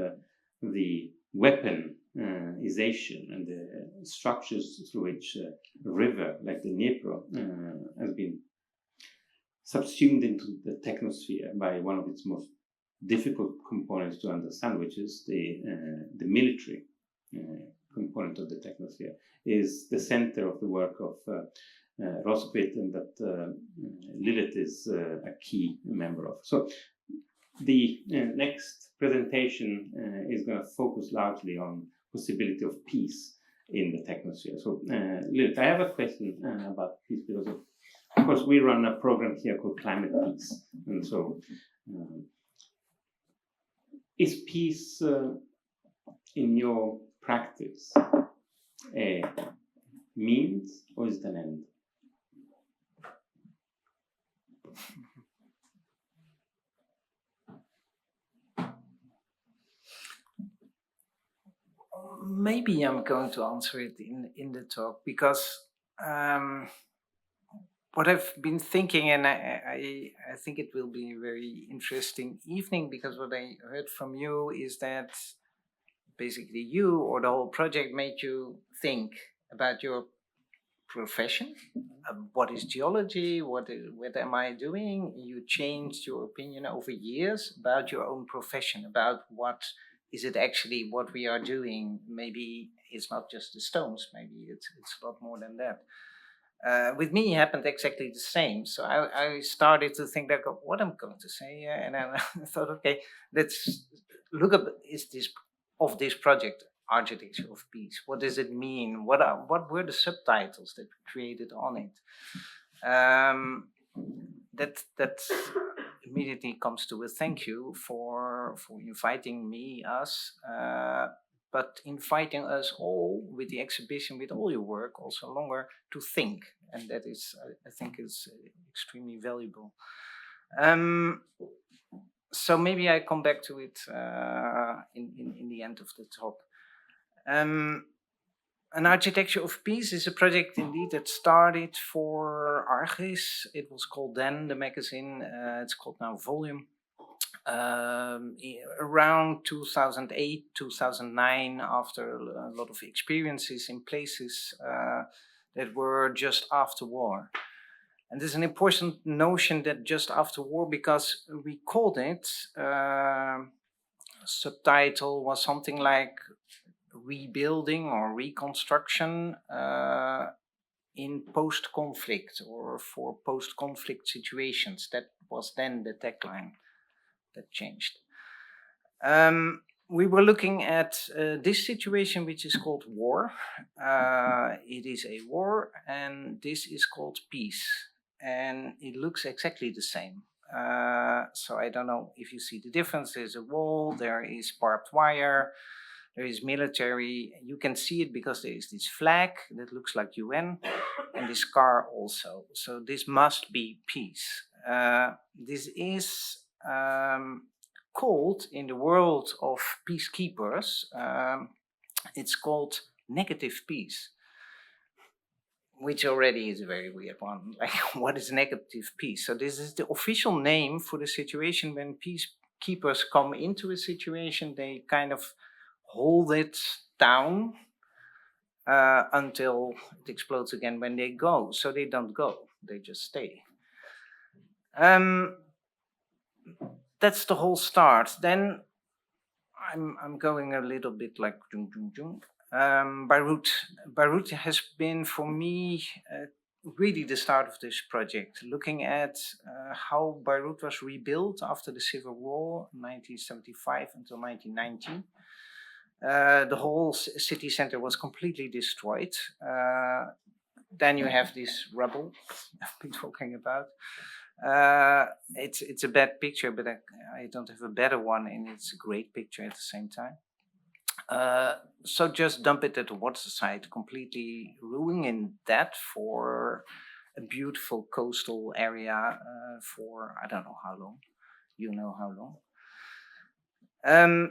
the weaponization and the structures through which a river like the Dnieper has been subsumed into the technosphere by one of its most difficult components to understand, which is the military component of the technosphere, is the center of the work of Rönnskog, and that Lilith is a key member of. So The next presentation is going to focus largely on possibility of peace in the technosphere. So, Lilith, I have a question about peace because of course, we run a program here called Climate Peace, and so is peace in your practice a means or is it an end? Maybe I'm going to answer it in the talk because what I've been thinking, and I think it will be a very interesting evening, because what I heard from you is that basically you or the whole project made you think about your profession. What is geology? What am I doing? You changed your opinion over years about your own profession, about what is it actually what we are doing. Maybe it's not just the stones, maybe it's a lot more than that. With me, it happened exactly the same. So I started to think like, what I'm going to say here, and then I thought, okay, let's look up this project, Architecture of Peace. What does it mean? What were the subtitles that we created on it? That immediately comes to a thank you for inviting us. But inviting us all with the exhibition, with all your work, also longer to think, and that is, I think, is extremely valuable. So maybe I come back to it in the end of the talk. An Architecture of Peace is a project indeed that started for Argis. It was called then the magazine. It's called now Volume. Around 2008, 2009, after a lot of experiences in places that were just after war. And this is an important notion, that just after war, because we called it, subtitle was something like rebuilding or reconstruction in post-conflict, or for post-conflict situations. That was then the tagline. That changed. We were looking at this situation, which is called war. It is a war, and this is called peace, and it looks exactly the same. So I don't know if you see the difference. There's a wall, there is barbed wire, there is military. You can see it because there is this flag that looks like UN, and this car also. So this must be peace. This is called, in the world of peacekeepers, it's called negative peace, which already is a very weird one. Like, what is negative peace? So this is the official name for the situation when peacekeepers come into a situation. They kind of hold it down until it explodes again when they go. So they don't go, they just stay. That's the whole start. Then I'm going a little bit like Beirut. Beirut has been for me really the start of this project, looking at how Beirut was rebuilt after the Civil War, 1975 until 1990. The whole city center was completely destroyed. Then you have this rubble I've been talking about. It's a bad picture, but I don't have a better one, and it's a great picture at the same time. So just dump it at the waterside, completely ruining that for a beautiful coastal area for I don't know how long. You know how long.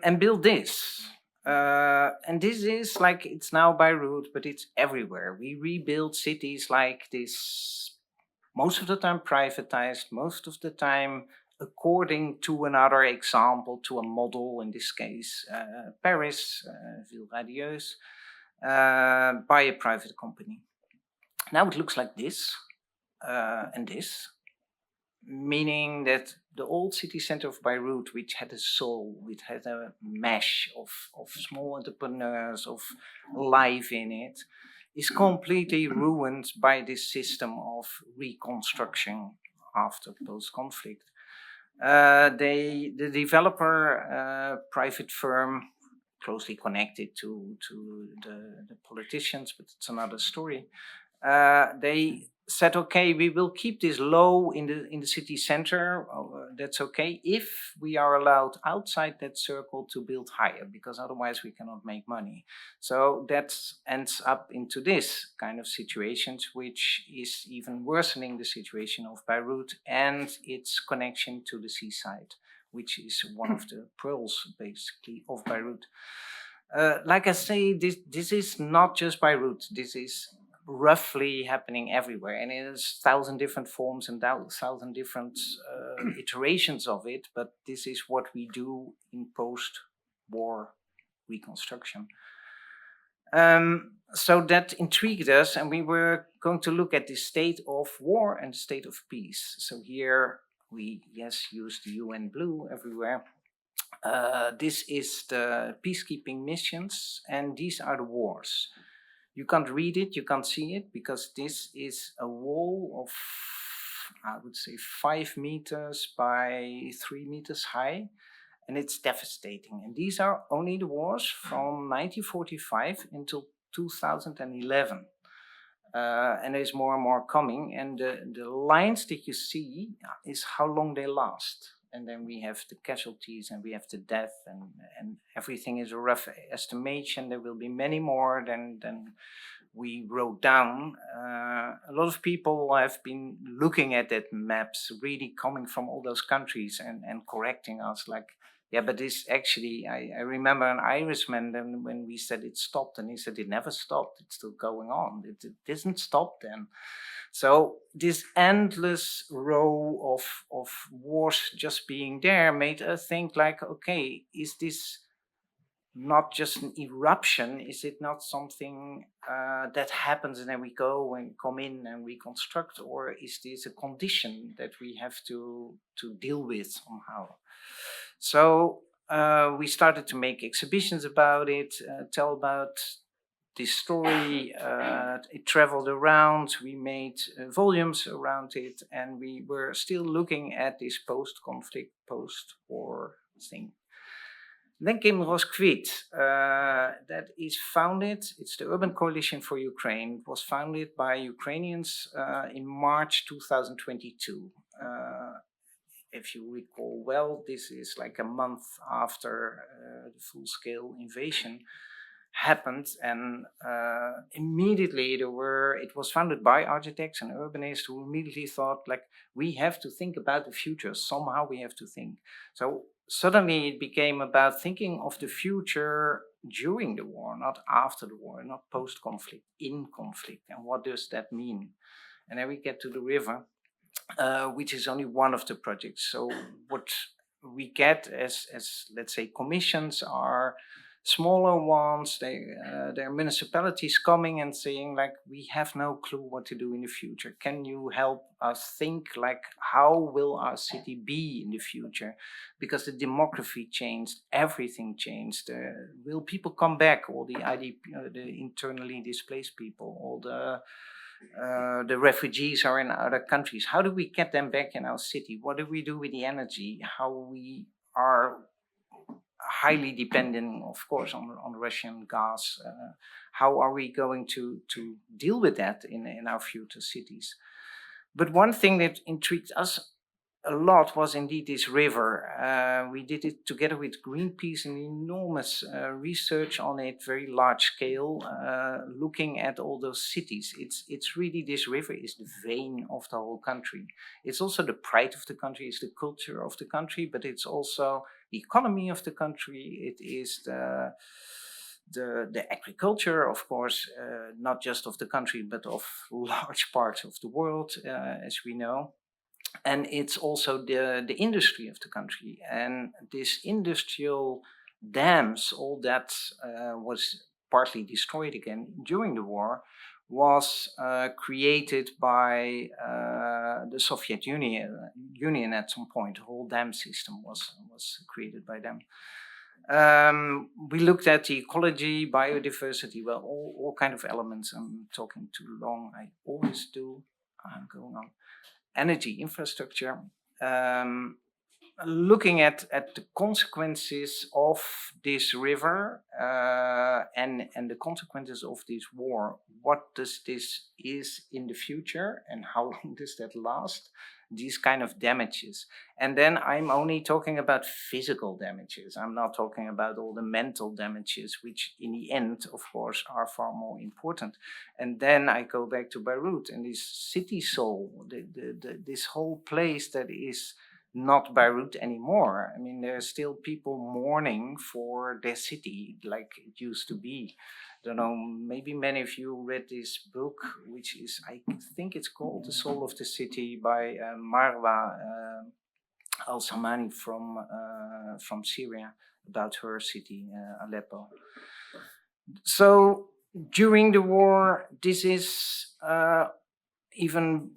And build this. And this is like, it's now Beirut, but it's everywhere. We rebuild cities like this, most of the time privatized, most of the time according to another example, to a model, in this case Paris, Ville Radieuse, by a private company. Now it looks like this and this, meaning that the old city center of Beirut, which had a soul, which had a mesh of small entrepreneurs, of life in it, is completely ruined by this system of reconstruction after post-conflict. The developer, private firm, closely connected to the politicians, but it's another story. They said, okay, we will keep this low in the city center. That's okay if we are allowed outside that circle to build higher, because otherwise we cannot make money. So that ends up into this kind of situations, which is even worsening the situation of Beirut and its connection to the seaside, which is one of the pearls, basically, of Beirut. Like I say, this is not just Beirut. This is roughly happening everywhere, and it is 1,000 different forms and 1,000 different iterations of it. But this is what we do in post-war reconstruction. So that intrigued us, and we were going to look at the state of war and the state of peace. So here we, use the UN blue everywhere. This is the peacekeeping missions, and these are the wars. You can't read it, you can't see it, because this is a wall of, I would say, 5 meters by 3 meters high, and it's devastating. And these are only the wars from 1945 until 2011. And there's more and more coming, and the lines that you see is how long they last. And then we have the casualties and we have the death, and everything is a rough estimation. There will be many more than we wrote down. A lot of people have been looking at that maps, really coming from all those countries and correcting us like, yeah, but this actually, I remember an Irishman then when we said it stopped, and he said it never stopped, it's still going on. It didn't stop then. So this endless row of wars just being there made us think like, okay, is this not just an eruption? Is it not something that happens and then we go and come in and reconstruct? Or is this a condition that we have to deal with somehow? So we started to make exhibitions about it, tell about this story. It traveled around, we made volumes around it, and we were still looking at this post-conflict, post-war thing. Then came Rönnskog, that is founded, it's the Urban Coalition for Ukraine. It was founded by Ukrainians in March 2022. If you recall well, this is like a month after the full-scale invasion happened, and immediately it was founded by architects and urbanists who immediately thought like, we have to think about the future, somehow we have to think. So suddenly it became about thinking of the future during the war, not after the war, not post-conflict, in conflict, and what does that mean? And then we get to the river, which is only one of the projects. So what we get as let's say commissions are smaller ones. There are municipalities coming and saying like, we have no clue what to do in the future. Can you help us think like, how will our city be in the future? Because the demography changed, everything changed. Will people come back? All the IDP, the internally displaced people, all the refugees are in other countries. How do we get them back in our city? What do we do with the energy? How we are highly dependent, of course, on Russian gas. How are we going to deal with that in our future cities? But one thing that intrigued us a lot was indeed this river. We did it together with Greenpeace, an enormous research on it, very large scale, looking at all those cities. It's really, this river is the vein of the whole country. It's also the pride of the country, it's the culture of the country, but it's also the economy of the country. It is the agriculture, of course, not just of the country, but of large parts of the world, as we know. And it's also the industry of the country. And this industrial dams, all that was partly destroyed again during the war, was created by the Soviet Union at some point. The whole dam system was created by them. We looked at the ecology, biodiversity, well, all kind of elements. I'm talking too long, I always do. I'm going on. Energy infrastructure. looking at the consequences of this river and the consequences of this war. What does this is in the future and how long does that last? These kind of damages. And then I'm only talking about physical damages. I'm not talking about all the mental damages, which in the end, of course, are far more important. And then I go back to Beirut and this city soul, this whole place that is not Beirut anymore. I mean, there are still people mourning for their city like it used to be. I don't know, maybe many of you read this book, which is, I think it's called The Soul of the City by Marwa al-Samani from Syria, about her city, Aleppo. So during the war, this is even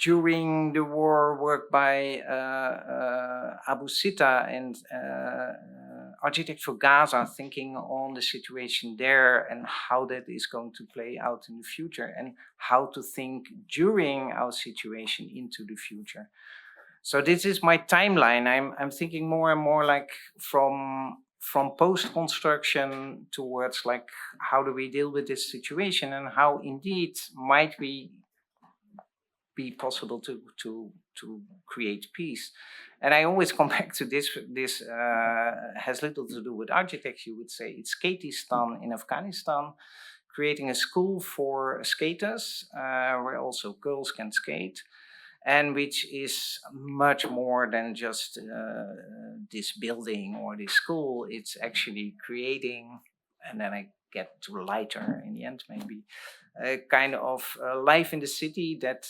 during the war work by Abu Sita and Architect for Gaza, thinking on the situation there and how that is going to play out in the future and how to think during our situation into the future. So this is my timeline. I'm thinking more and more like from post-construction towards like how do we deal with this situation and how indeed might we be possible to create peace. And I always come back to this. This has little to do with architecture, you would say. It's Skatistan in Afghanistan, creating a school for skaters where also girls can skate, and which is much more than just this building or this school. It's actually creating, and then I get to lighter in the end maybe, a kind of life in the city that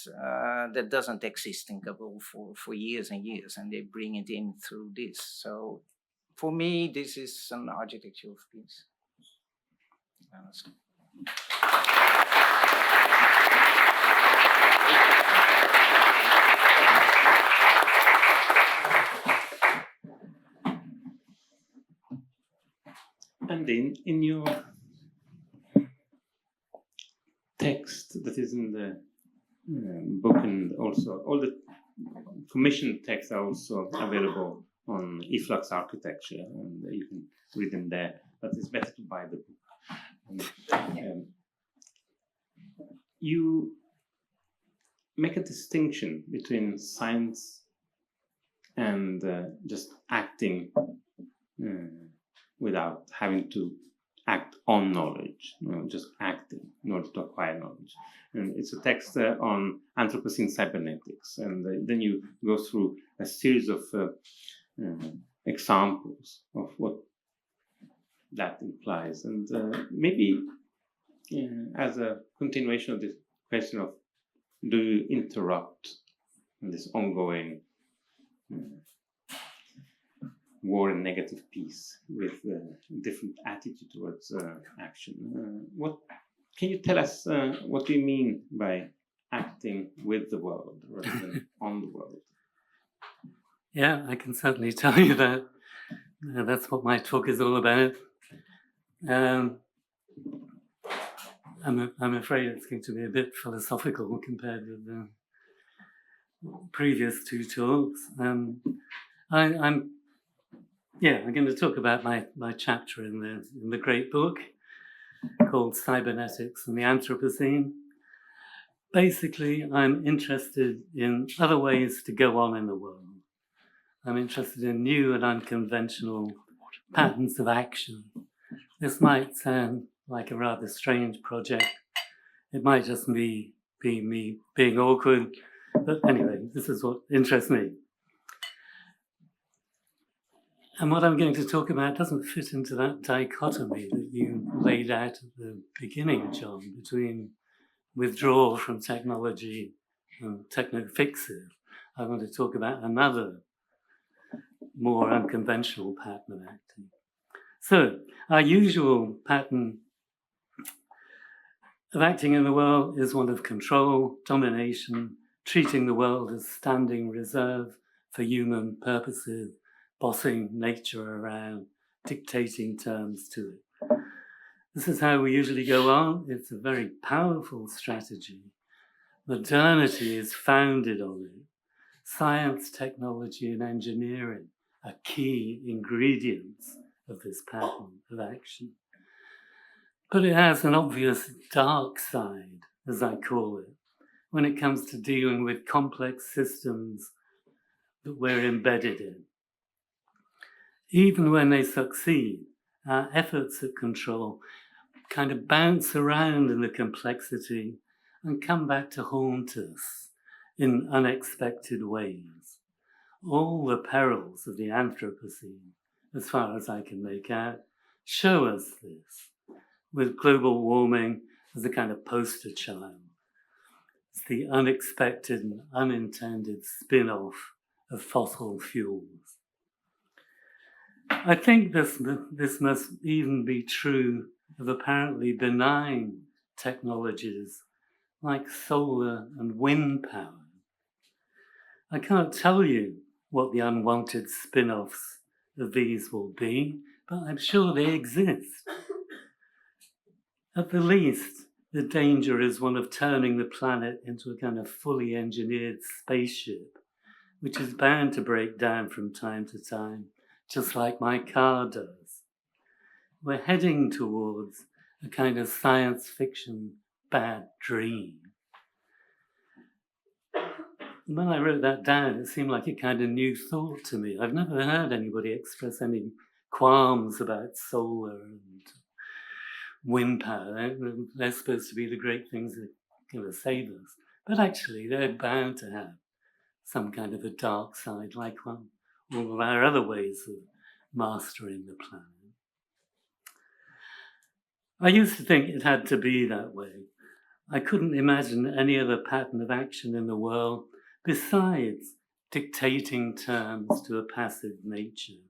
that doesn't exist in Kabul for years and years, and they bring it in through this. So for me, this is an architecture of peace, honestly. And in your text that is in the book, and also all the commissioned texts are also available on eFlux Architecture, and you can read them there. But it's better to buy the book. You make a distinction between science and just acting without having to act on knowledge, just acting in order to acquire knowledge. And it's a text on Anthropocene cybernetics. And then you go through a series of examples of what that implies. And maybe as a continuation of this question of do you interrupt this ongoing war and negative peace with different attitude towards action. What can you tell us? What do you mean by acting with the world rather than on the world? Yeah, I can certainly tell you that. That's what my talk is all about. I'm afraid it's going to be a bit philosophical compared with the previous two talks. I'm going to talk about my chapter in the great book called Cybernetics and the Anthropocene. Basically, I'm interested in other ways to go on in the world. I'm interested in new and unconventional patterns of action. This might sound like a rather strange project. It might just be me being awkward. But anyway, this is what interests me. And what I'm going to talk about doesn't fit into that dichotomy that you laid out at the beginning, John, between withdrawal from technology and technofixive. I want to talk about another, more unconventional pattern of acting. So, our usual pattern of acting in the world is one of control, domination, treating the world as standing reserve for human purposes, bossing nature around, dictating terms to it. This is how we usually go on. It's a very powerful strategy. Modernity is founded on it. Science, technology, and engineering are key ingredients of this pattern of action. But it has an obvious dark side, as I call it, when it comes to dealing with complex systems that we're embedded in. Even when they succeed, our efforts at control kind of bounce around in the complexity and come back to haunt us in unexpected ways. All the perils of the Anthropocene, as far as I can make out, show us this, with global warming as a kind of poster child. It's the unexpected and unintended spin-off of fossil fuels. I think this must even be true of apparently benign technologies like solar and wind power. I can't tell you what the unwanted spin-offs of these will be, but I'm sure they exist. At the least, the danger is one of turning the planet into a kind of fully engineered spaceship, which is bound to break down from time to time, just like my car does. We're heading towards a kind of science fiction bad dream. When I wrote that down, it seemed like a kind of new thought to me. I've never heard anybody express any qualms about solar and wind power. They're supposed to be the great things that are going to save us. But actually, they're bound to have some kind of a dark side, like all of our other ways of mastering the planet. I used to think it had to be that way. I couldn't imagine any other pattern of action in the world besides dictating terms to a passive nature.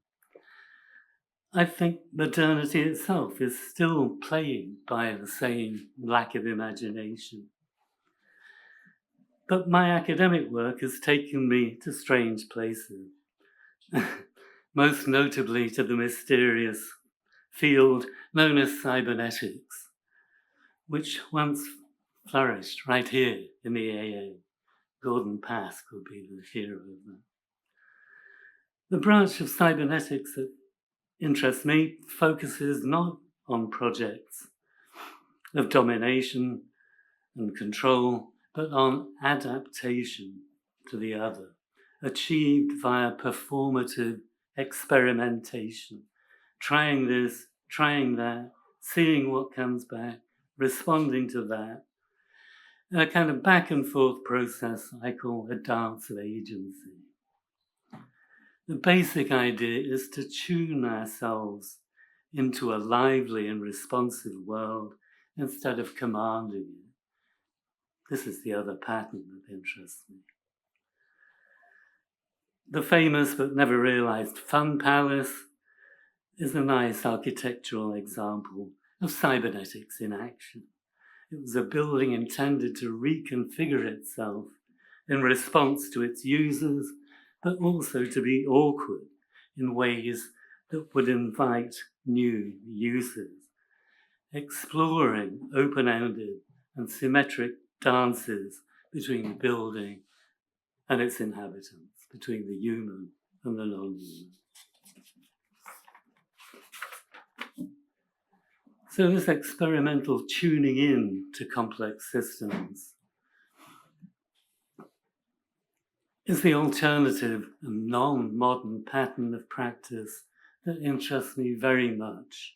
I think modernity itself is still plagued by the same lack of imagination. But my academic work has taken me to strange places, most notably to the mysterious field known as cybernetics, which once flourished right here in the AA. Gordon Pask would be the hero of that. The branch of cybernetics that interests me focuses not on projects of domination and control, but on adaptation to the other, achieved via performative experimentation, trying this, trying that, seeing what comes back, responding to that, in a kind of back and forth process I call a dance of agency. The basic idea is to tune ourselves into a lively and responsive world instead of commanding it. This is the other pattern that interests me. The famous but never realized Fun Palace is a nice architectural example of cybernetics in action. It was a building intended to reconfigure itself in response to its users, but also to be awkward in ways that would invite new users, exploring open-ended and symmetric dances between the building and its inhabitants, between the human and the non-human. So this experimental tuning in to complex systems is the alternative and non-modern pattern of practice that interests me very much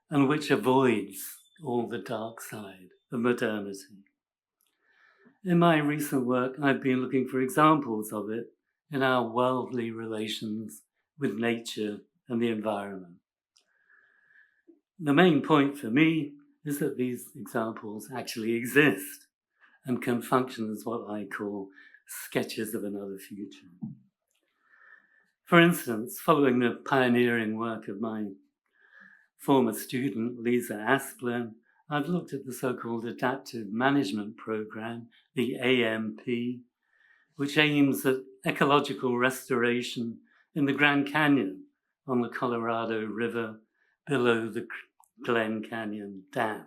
and which avoids all the dark side of modernity. In my recent work, I've been looking for examples of it in our worldly relations with nature and the environment. The main point for me is that these examples actually exist and can function as what I call sketches of another future. For instance, following the pioneering work of my former student, Lisa Asplin, I've looked at the so-called Adaptive Management Program, the AMP, which aims at ecological restoration in the Grand Canyon on the Colorado River below the Glen Canyon Dam.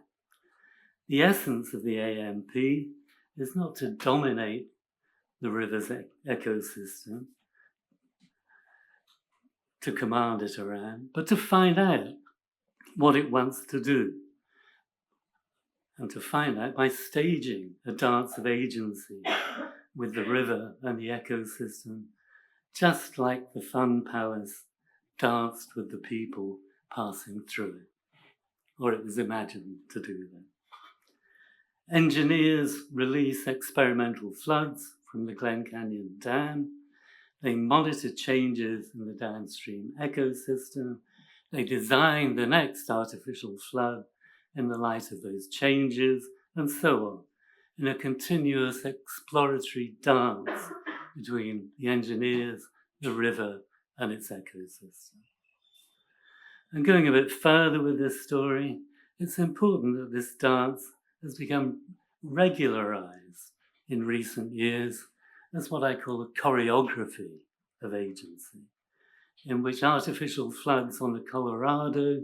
The essence of the AMP is not to dominate the river's ecosystem, to command it around, but to find out what it wants to do. And to find out by staging a dance of agency with the river and the ecosystem, just like the fun palace danced with the people passing through it, or it was imagined to do that. Engineers release experimental floods from the Glen Canyon Dam. They monitor changes in the downstream ecosystem. They design the next artificial flood in the light of those changes, and so on, in a continuous exploratory dance between the engineers, the river, and its ecosystem. And going a bit further with this story, it's important that this dance has become regularized in recent years as what I call a choreography of agency, in which artificial floods on the Colorado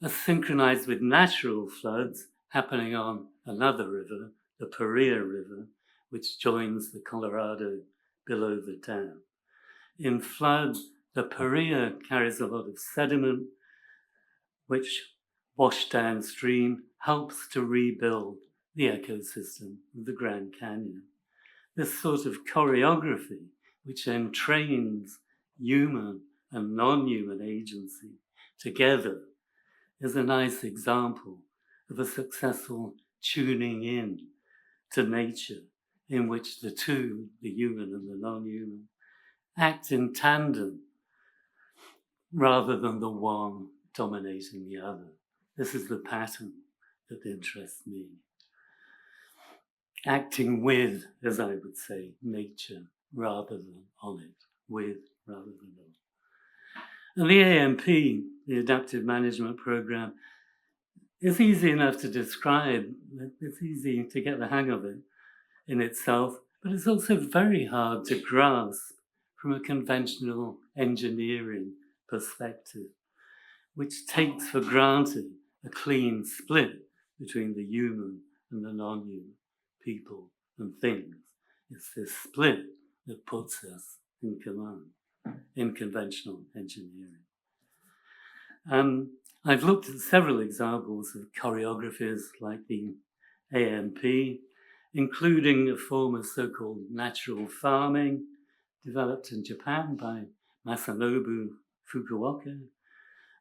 are synchronized with natural floods happening on another river, the Paria River, which joins the Colorado below the dam. In flood, the Paria carries a lot of sediment, which washed downstream helps to rebuild the ecosystem of the Grand Canyon. This sort of choreography, which entrains human and non-human agency together, is a nice example of a successful tuning in to nature, in which the two, the human and the non-human, act in tandem rather than the one dominating the other. This is the pattern that interests me. Acting with, as I would say, nature rather than on it, with rather than on. And the AMP, the Adaptive Management Program, is easy enough to describe. It's easy to get the hang of it in itself, but it's also very hard to grasp from a conventional engineering perspective, which takes for granted a clean split between the human and the non-human, people and things. It's this split that puts us in command in conventional engineering. I've looked at several examples of choreographies like the AMP, including a form of so-called natural farming developed in Japan by Masanobu Fukuoka.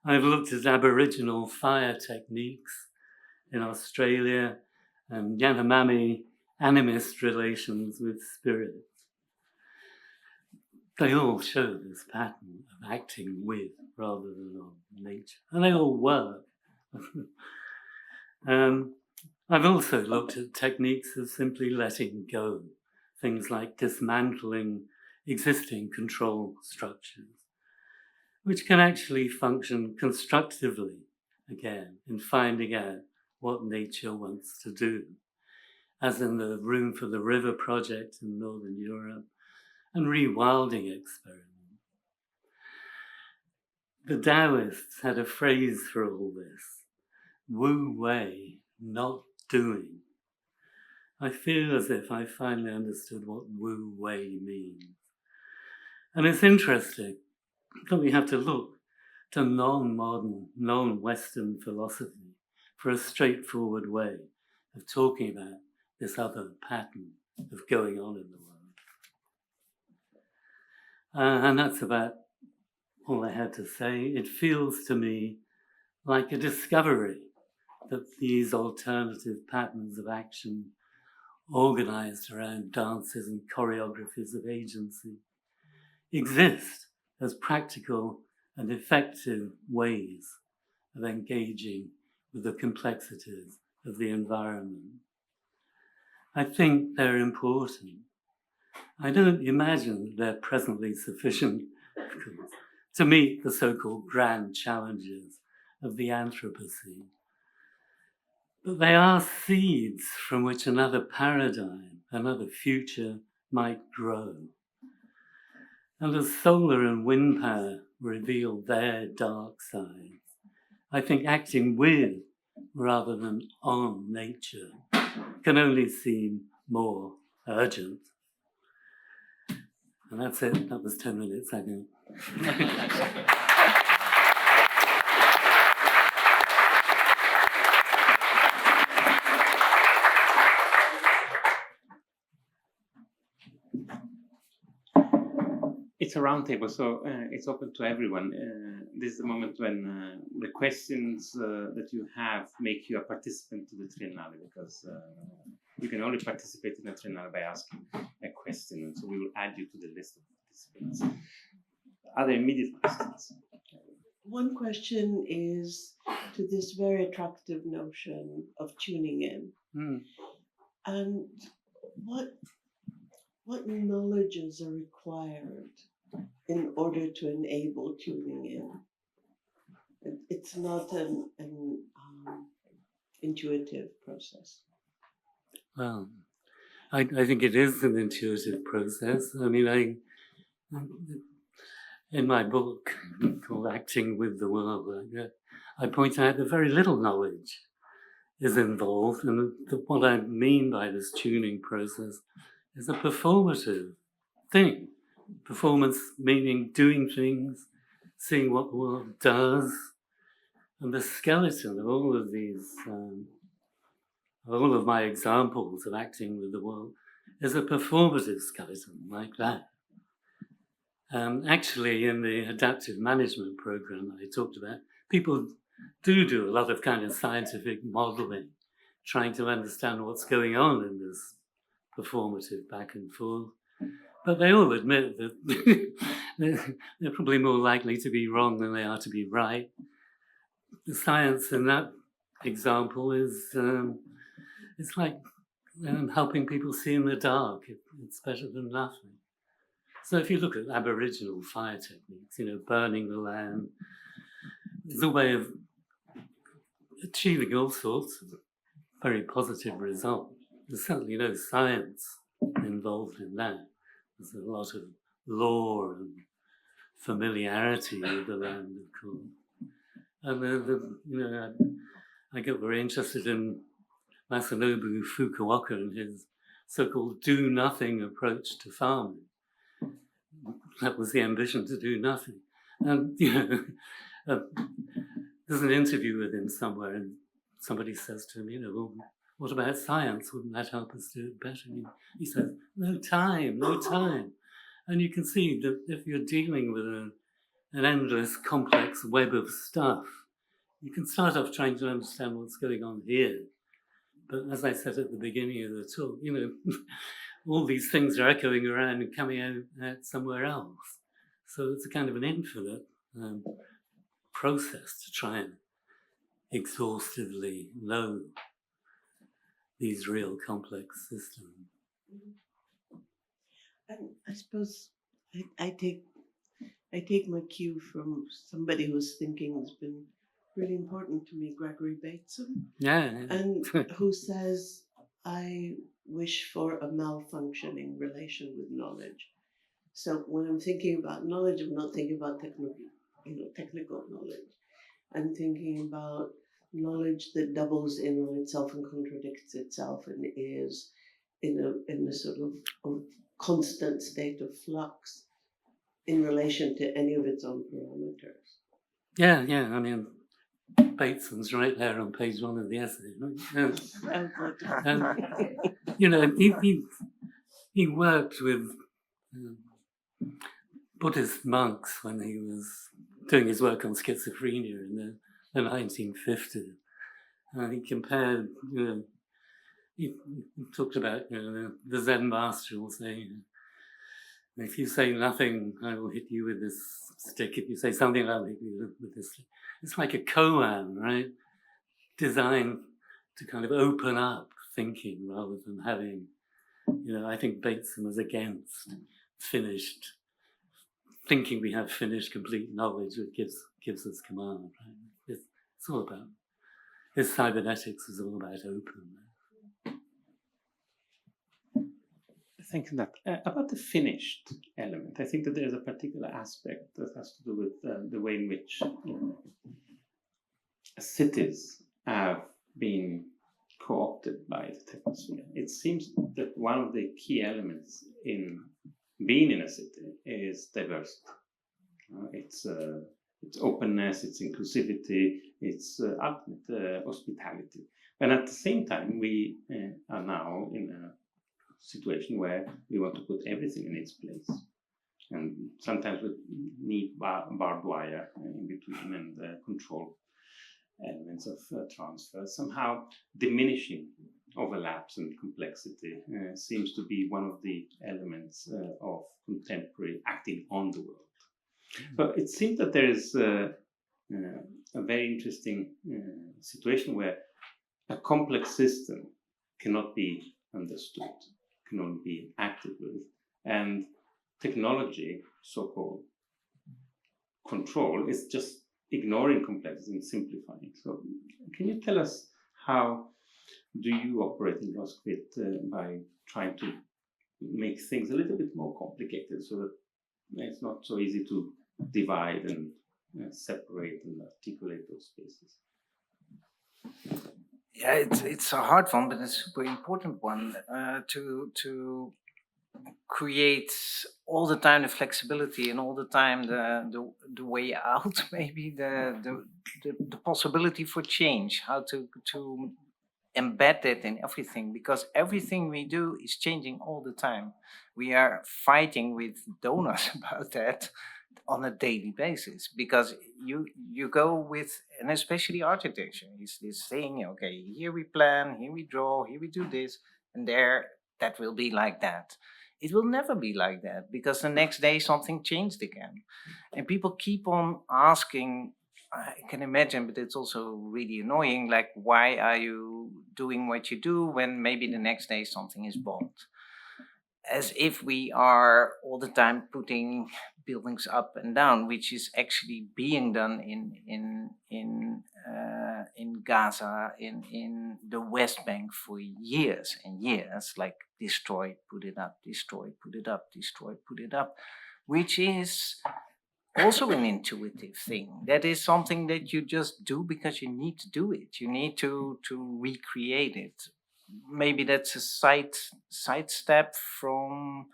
I've looked at Aboriginal fire techniques in Australia and Yanomami animist relations with spirits. They all show this pattern of acting with rather than on nature, and they all work. I've also looked at techniques of simply letting go, things like dismantling existing control structures, which can actually function constructively, again, in finding out what nature wants to do, as in the Room for the River project in Northern Europe and rewilding experiments. The Taoists had a phrase for all this: Wu Wei, not doing. I feel as if I finally understood what Wu Wei means. And it's interesting that we have to look to non-modern, non-Western philosophy for a straightforward way of talking about this other pattern of going on in the world. And that's about all I had to say. It feels to me like a discovery that these alternative patterns of action, organized around dances and choreographies of agency, exist as practical and effective ways of engaging with the complexities of the environment. I think they're important. I don't imagine they're presently sufficient, of course, to meet the so-called grand challenges of the Anthropocene. But they are seeds from which another paradigm, another future might grow. And as solar and wind power reveal their dark sides, I think acting with rather than on nature can only seem more urgent. And that's it. That was 10 minutes, I think. It's a roundtable, so it's open to everyone. This is the moment when the questions that you have make you a participant to the Triennale, because you can only participate in the Triennale by asking a question, and so we will add you to the list of participants. Are there immediate questions? One question is to this very attractive notion of tuning in. And what knowledges are required in order to enable tuning in? It's not an intuitive process. Well, I think it is an intuitive process. I mean, in my book called Acting with the World, I point out that very little knowledge is involved, and what I mean by this tuning process is a performative thing. Performance meaning doing things, seeing what the world does, and the skeleton of all of these, all of my examples of acting with the world is a performative skeleton like that. Actually, in the adaptive management program that I talked about, people do a lot of kind of scientific modeling, trying to understand what's going on in this performative back and forth. But they all admit that they're probably more likely to be wrong than they are to be right. The science in that example is it's like helping people see in the dark. It's better than nothing. So if you look at Aboriginal fire techniques, burning the land, it's a way of achieving all sorts of very positive results. There's certainly no science involved in that. There's a lot of law and familiarity with the land, of course. And I got very interested in Masanobu Fukuoka and his so-called do-nothing approach to farming. That was the ambition, to do nothing. And there's an interview with him somewhere, and somebody says to him, well, what about science? Wouldn't that help us do it better? And he says, no time. And you can see that if you're dealing with an endless, complex web of stuff, you can start off trying to understand what's going on here. But as I said at the beginning of the talk, all these things are echoing around and coming out somewhere else. So it's a kind of an infinite process to try and exhaustively know these real complex systems. And I suppose I take my cue from somebody whose thinking has been really important to me, Gregory Bateson. Yeah. And who says, I wish for a malfunctioning relation with knowledge. So when I'm thinking about knowledge, I'm not thinking about technical knowledge. I'm thinking about knowledge that doubles in on itself and contradicts itself and is in a sort of constant state of flux in relation to any of its own parameters. Yeah. I mean, Bateson's right there on page 1 of the essay. He worked with Buddhist monks when he was doing his work on schizophrenia in the 1950s. He compared, he talked about the Zen master will say, if you say nothing, I will hit you with this stick. If you say something, I'll hit you with this stick. It's like a koan, right? Designed to kind of open up thinking rather than having, I think Bateson was against finished, thinking we have finished, complete knowledge that gives us command, right? It's all about, his cybernetics is all about openness. Thank you. About the finished element, I think that there's a particular aspect that has to do with the way in which cities have been co-opted by the technosphere. It seems that one of the key elements in being in a city is diversity. It's openness, it's inclusivity, it's ultimate hospitality. And at the same time, we are now in a situation where we want to put everything in its place. And sometimes we need barbed wire in between and control elements of transfer. Somehow diminishing overlaps and complexity seems to be one of the elements of contemporary acting on the world. So it seems that there is a very interesting situation where a complex system cannot be understood, can only be acted with, and technology, so-called control, is just ignoring complexity and simplifying. So can you tell us how do you operate in Rönnskog by trying to make things a little bit more complicated so that it's not so easy to divide and separate and articulate those spaces? Yeah, it's a hard one, but it's a super important one to create all the time the flexibility and all the time the way out, maybe the possibility for change, how to embed it in everything, because everything we do is changing all the time. We are fighting with donors about that on a daily basis, because you go with, and especially architecture is this thing, okay, here we plan, here we draw, here we do this, and there that will be like that. It will never be like that, because the next day something changed again. And people keep on asking, I can imagine, but it's also really annoying, like, why are you doing what you do when maybe the next day something is bombed? As if we are all the time putting buildings up and down, which is actually being done in Gaza, in the West Bank for years and years, like destroy, put it up, destroy, put it up, destroy, put it up, which is also an intuitive thing. That is something that you just do because you need to do it. You need to recreate it. Maybe that's a sidestep from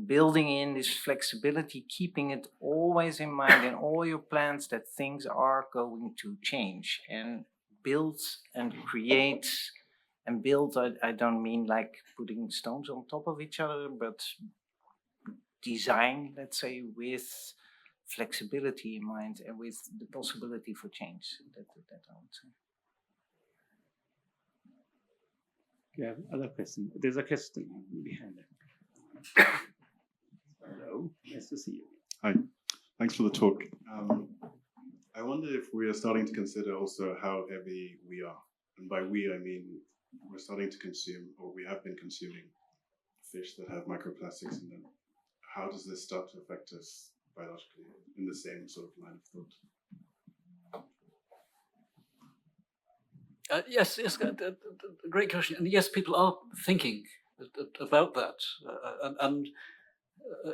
building in this flexibility, keeping it always in mind in all your plans that things are going to change, and build and create and build. I don't mean like putting stones on top of each other, but design, let's say, with flexibility in mind and with the possibility for change. That I would say. Do you have other questions? There's a question behind it. Hello, nice to see you. Hi, thanks for the talk. I wonder if we are starting to consider also how heavy we are. And by we, I mean we're starting to consume, or we have been consuming, fish that have microplastics in them. How does this start to affect us biologically in the same sort of line of thought? Yes, great question. And yes, people are thinking about that.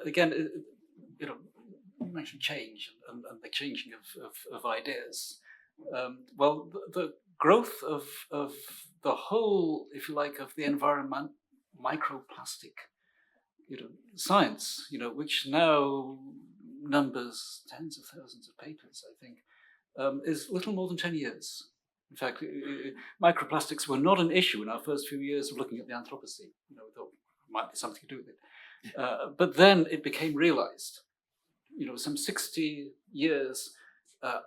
Again, you mentioned change and the changing of ideas. Well, the growth of the whole, if you like, of the environment, microplastic, science, which now numbers tens of thousands of papers, I think, is little more than 10 years. In fact, microplastics were not an issue in our first few years of looking at the Anthropocene. We thought it might be something to do with it. But then it became realized, some 60 years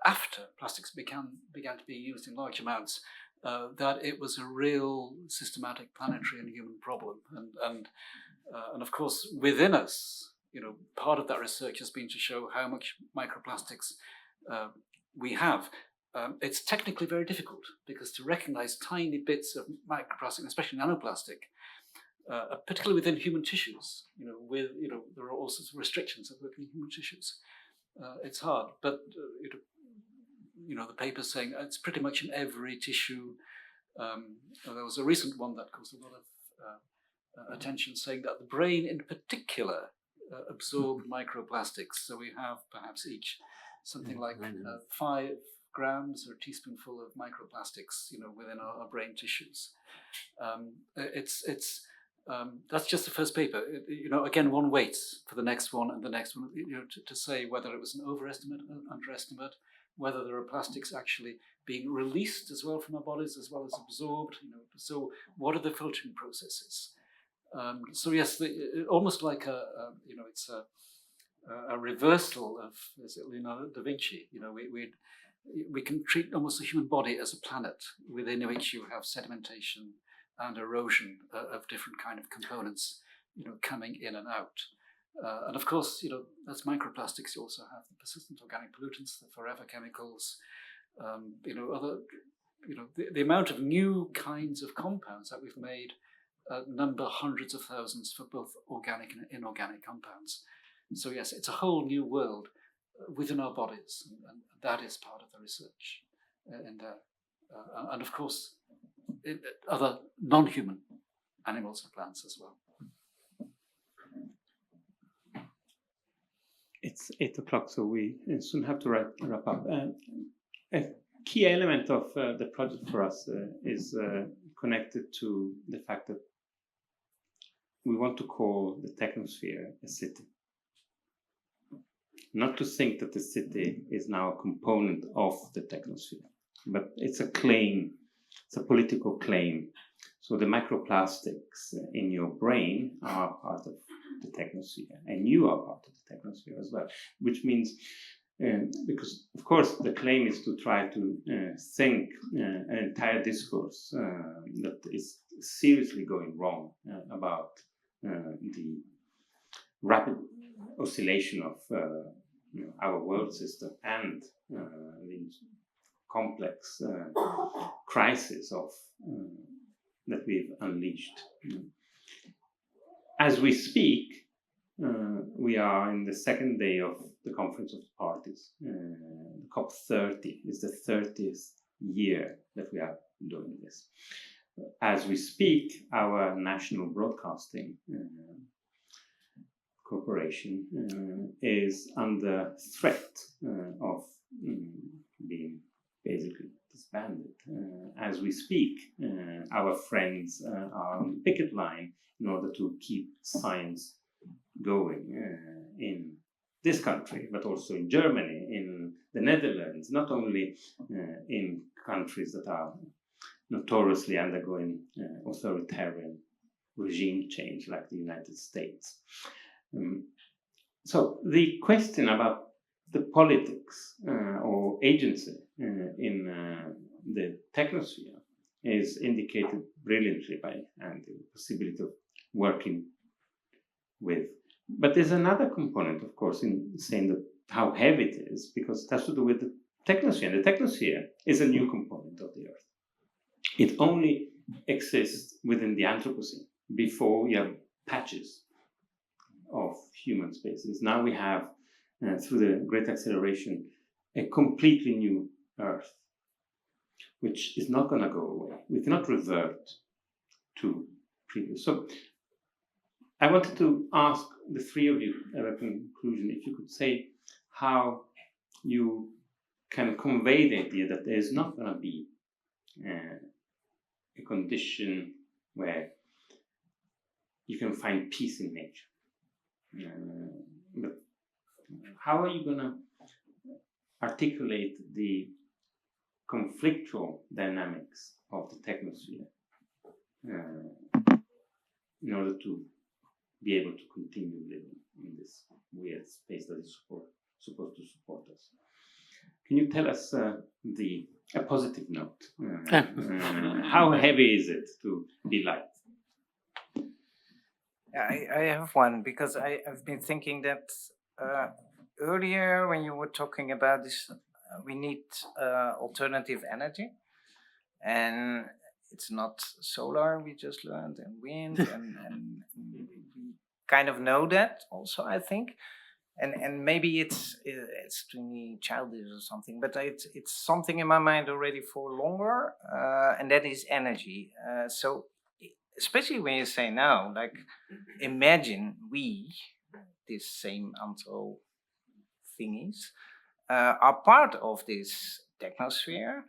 after plastics began to be used in large amounts, that it was a real systematic planetary and human problem. And of course, within us, part of that research has been to show how much microplastics we have. It's technically very difficult, because to recognize tiny bits of microplastic, especially nanoplastic, particularly within human tissues, there are all sorts of restrictions that work in human tissues. It's hard, but the paper's saying it's pretty much in every tissue. There was a recent one that caused a lot of attention, saying that the brain in particular absorbed microplastics. So we have perhaps each something like 5 grams or a teaspoonful of microplastics, within our brain tissues. It's That's just the first paper. Again, one waits for the next one and the next one, to say whether it was an overestimate, an underestimate, whether there are plastics actually being released as well from our bodies as well as absorbed. So what are the filtering processes? So yes, almost like it's a reversal of, is it Leonardo da Vinci? We can treat almost the human body as a planet within which you have sedimentation and erosion of different kind of components, coming in and out. And of course, that's microplastics. You also have the persistent organic pollutants, the forever chemicals, the amount of new kinds of compounds that we've made number hundreds of thousands for both organic and inorganic compounds. So yes, it's a whole new world within our bodies, and that is part of the research in there. And of course, other non-human animals and plants as well. It's 8:00, so we soon have to wrap up. A key element of the project for us is connected to the fact that we want to call the technosphere a city. Not to think that the city is now a component of the technosphere, but it's a claim, it's a political claim. So the microplastics in your brain are part of the technosphere, and you are part of the technosphere as well, which means, because of course the claim is to try to think an entire discourse that is seriously going wrong about the rapid oscillation of our world system and the complex crisis of that we've unleashed. As we speak, we are in the second day of the Conference of the Parties. COP30 is the 30th year that we are doing this. As we speak, our national broadcasting corporation is under threat of being basically disbanded. As we speak, our friends are on the picket line in order to keep science going in this country, but also in Germany, in the Netherlands, not only in countries that are notoriously undergoing authoritarian regime change like the United States. So the question about the politics or agency in the technosphere is indicated brilliantly by Andy, the possibility of working with. But there's another component, of course, in saying that how heavy it is, because it has to do with the technosphere. And the technosphere is a new component of the Earth. It only exists within the Anthropocene. Before, you have patches of human spaces. Now we have, through the Great Acceleration, a completely new Earth, which is not going to go away. We cannot revert to previous. So I wanted to ask the three of you, at a conclusion, if you could say how you can convey the idea that there is not going to be a condition where you can find peace in nature. But how are you going to articulate the conflictual dynamics of the technosphere in order to be able to continue living in this weird space that is supposed to support us? Can you tell us a positive note? How heavy is it to be light? I have one, because I've been thinking that earlier when you were talking about this, we need alternative energy, and it's not solar, we just learned, and wind, and we kind of know that also, I think. And maybe it's extremely childish or something, but it's something in my mind already for longer, and that is energy. So especially when you say now, like, imagine we, this same Anto thingies, are part of this technosphere,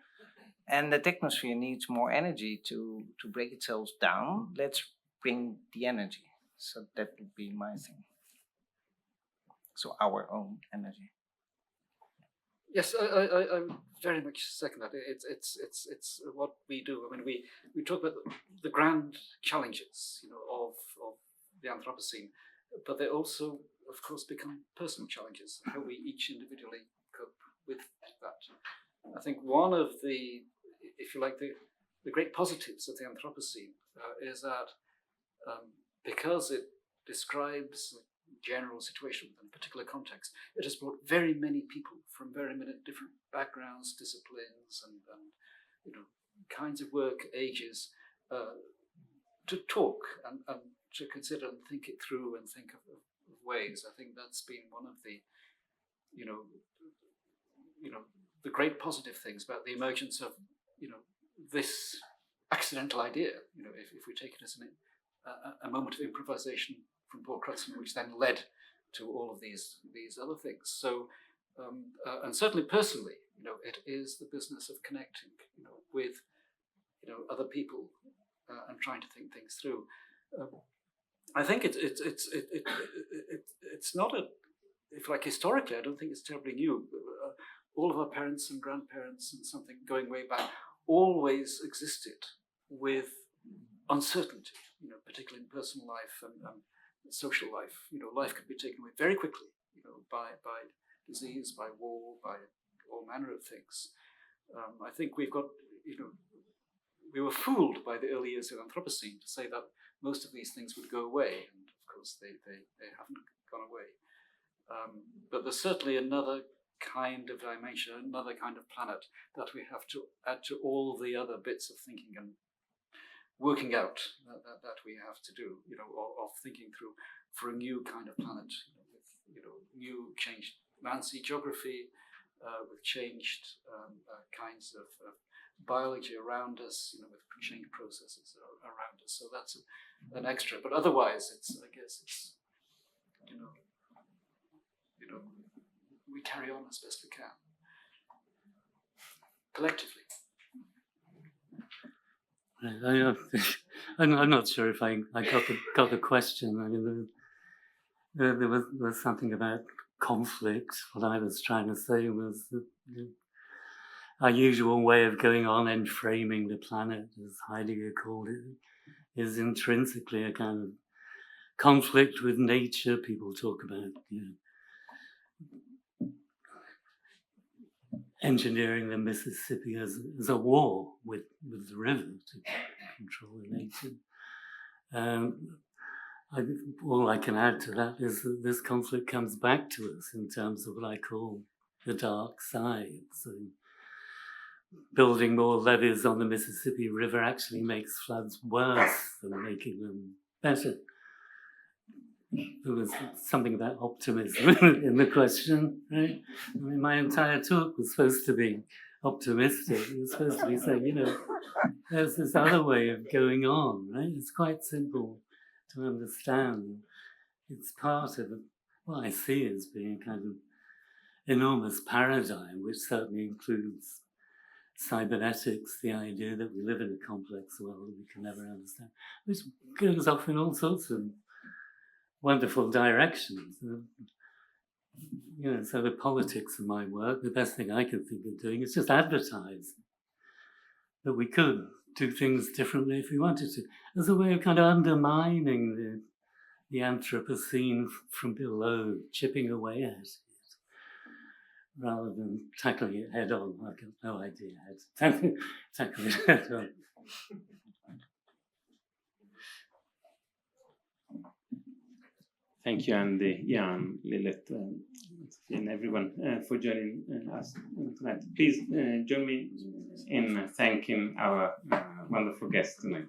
and the technosphere needs more energy to break itself down. Let's bring the energy. So that would be my thing. So our own energy. Yes, I very much second that. It's what we do. I mean, we talk about the grand challenges, of the Anthropocene, but they also, of course, become personal challenges. How we each individually cope with that. I think one of the, if you like, the great positives of the Anthropocene is that because it describes general situation in a particular context, it has brought very many people from very many different backgrounds, disciplines, and kinds of work, ages, to talk and to consider and think it through and think of ways. I think that's been one of the, the great positive things about the emergence of, this accidental idea. If we take it as a moment of improvisation from Paul Crutzen, which then led to all of these other things. So, and certainly personally, it is the business of connecting, with, other people and trying to think things through. I think it's not if like historically, I don't think it's terribly new. All of our parents and grandparents and something going way back always existed with uncertainty, particularly in personal life and social life. Life could be taken away very quickly, by disease, by war, by all manner of things. I think we've got, we were fooled by the early years of Anthropocene to say that most of these things would go away, and of course they haven't gone away. But there's certainly another kind of dimension, another kind of planet that we have to add to all the other bits of thinking and working out that we have to do, of thinking through for a new kind of planet, with new changed land sea geography, with changed kinds of biology around us, with changed processes around us. So that's an extra. But otherwise, I guess it's we carry on as best we can collectively. I'm not sure if I got the question. I mean, there was something about conflict. What I was trying to say was that our usual way of going on and framing the planet, as Heidegger called it, is intrinsically a kind of conflict with nature. People talk about engineering the Mississippi as a war with the river to control the nature. All I can add to that is that this conflict comes back to us in terms of what I call the dark side. So building more levees on the Mississippi River actually makes floods worse than making them better. There was something about optimism in the question, right? I mean, my entire talk was supposed to be optimistic. It was supposed to be saying, there's this other way of going on, right? It's quite simple to understand. It's part of what I see as being a kind of enormous paradigm, which certainly includes cybernetics, the idea that we live in a complex world that we can never understand, which goes off in all sorts of wonderful directions. So the politics of my work, the best thing I can think of doing is just advertise that we could do things differently if we wanted to, as a way of kind of undermining the Anthropocene from below, chipping away at it, rather than tackling it head on. I've got no idea how to tackle it head on. Thank you, Andy, Jan, Lilith, and everyone for joining us tonight. Please join me in thanking our wonderful guests tonight.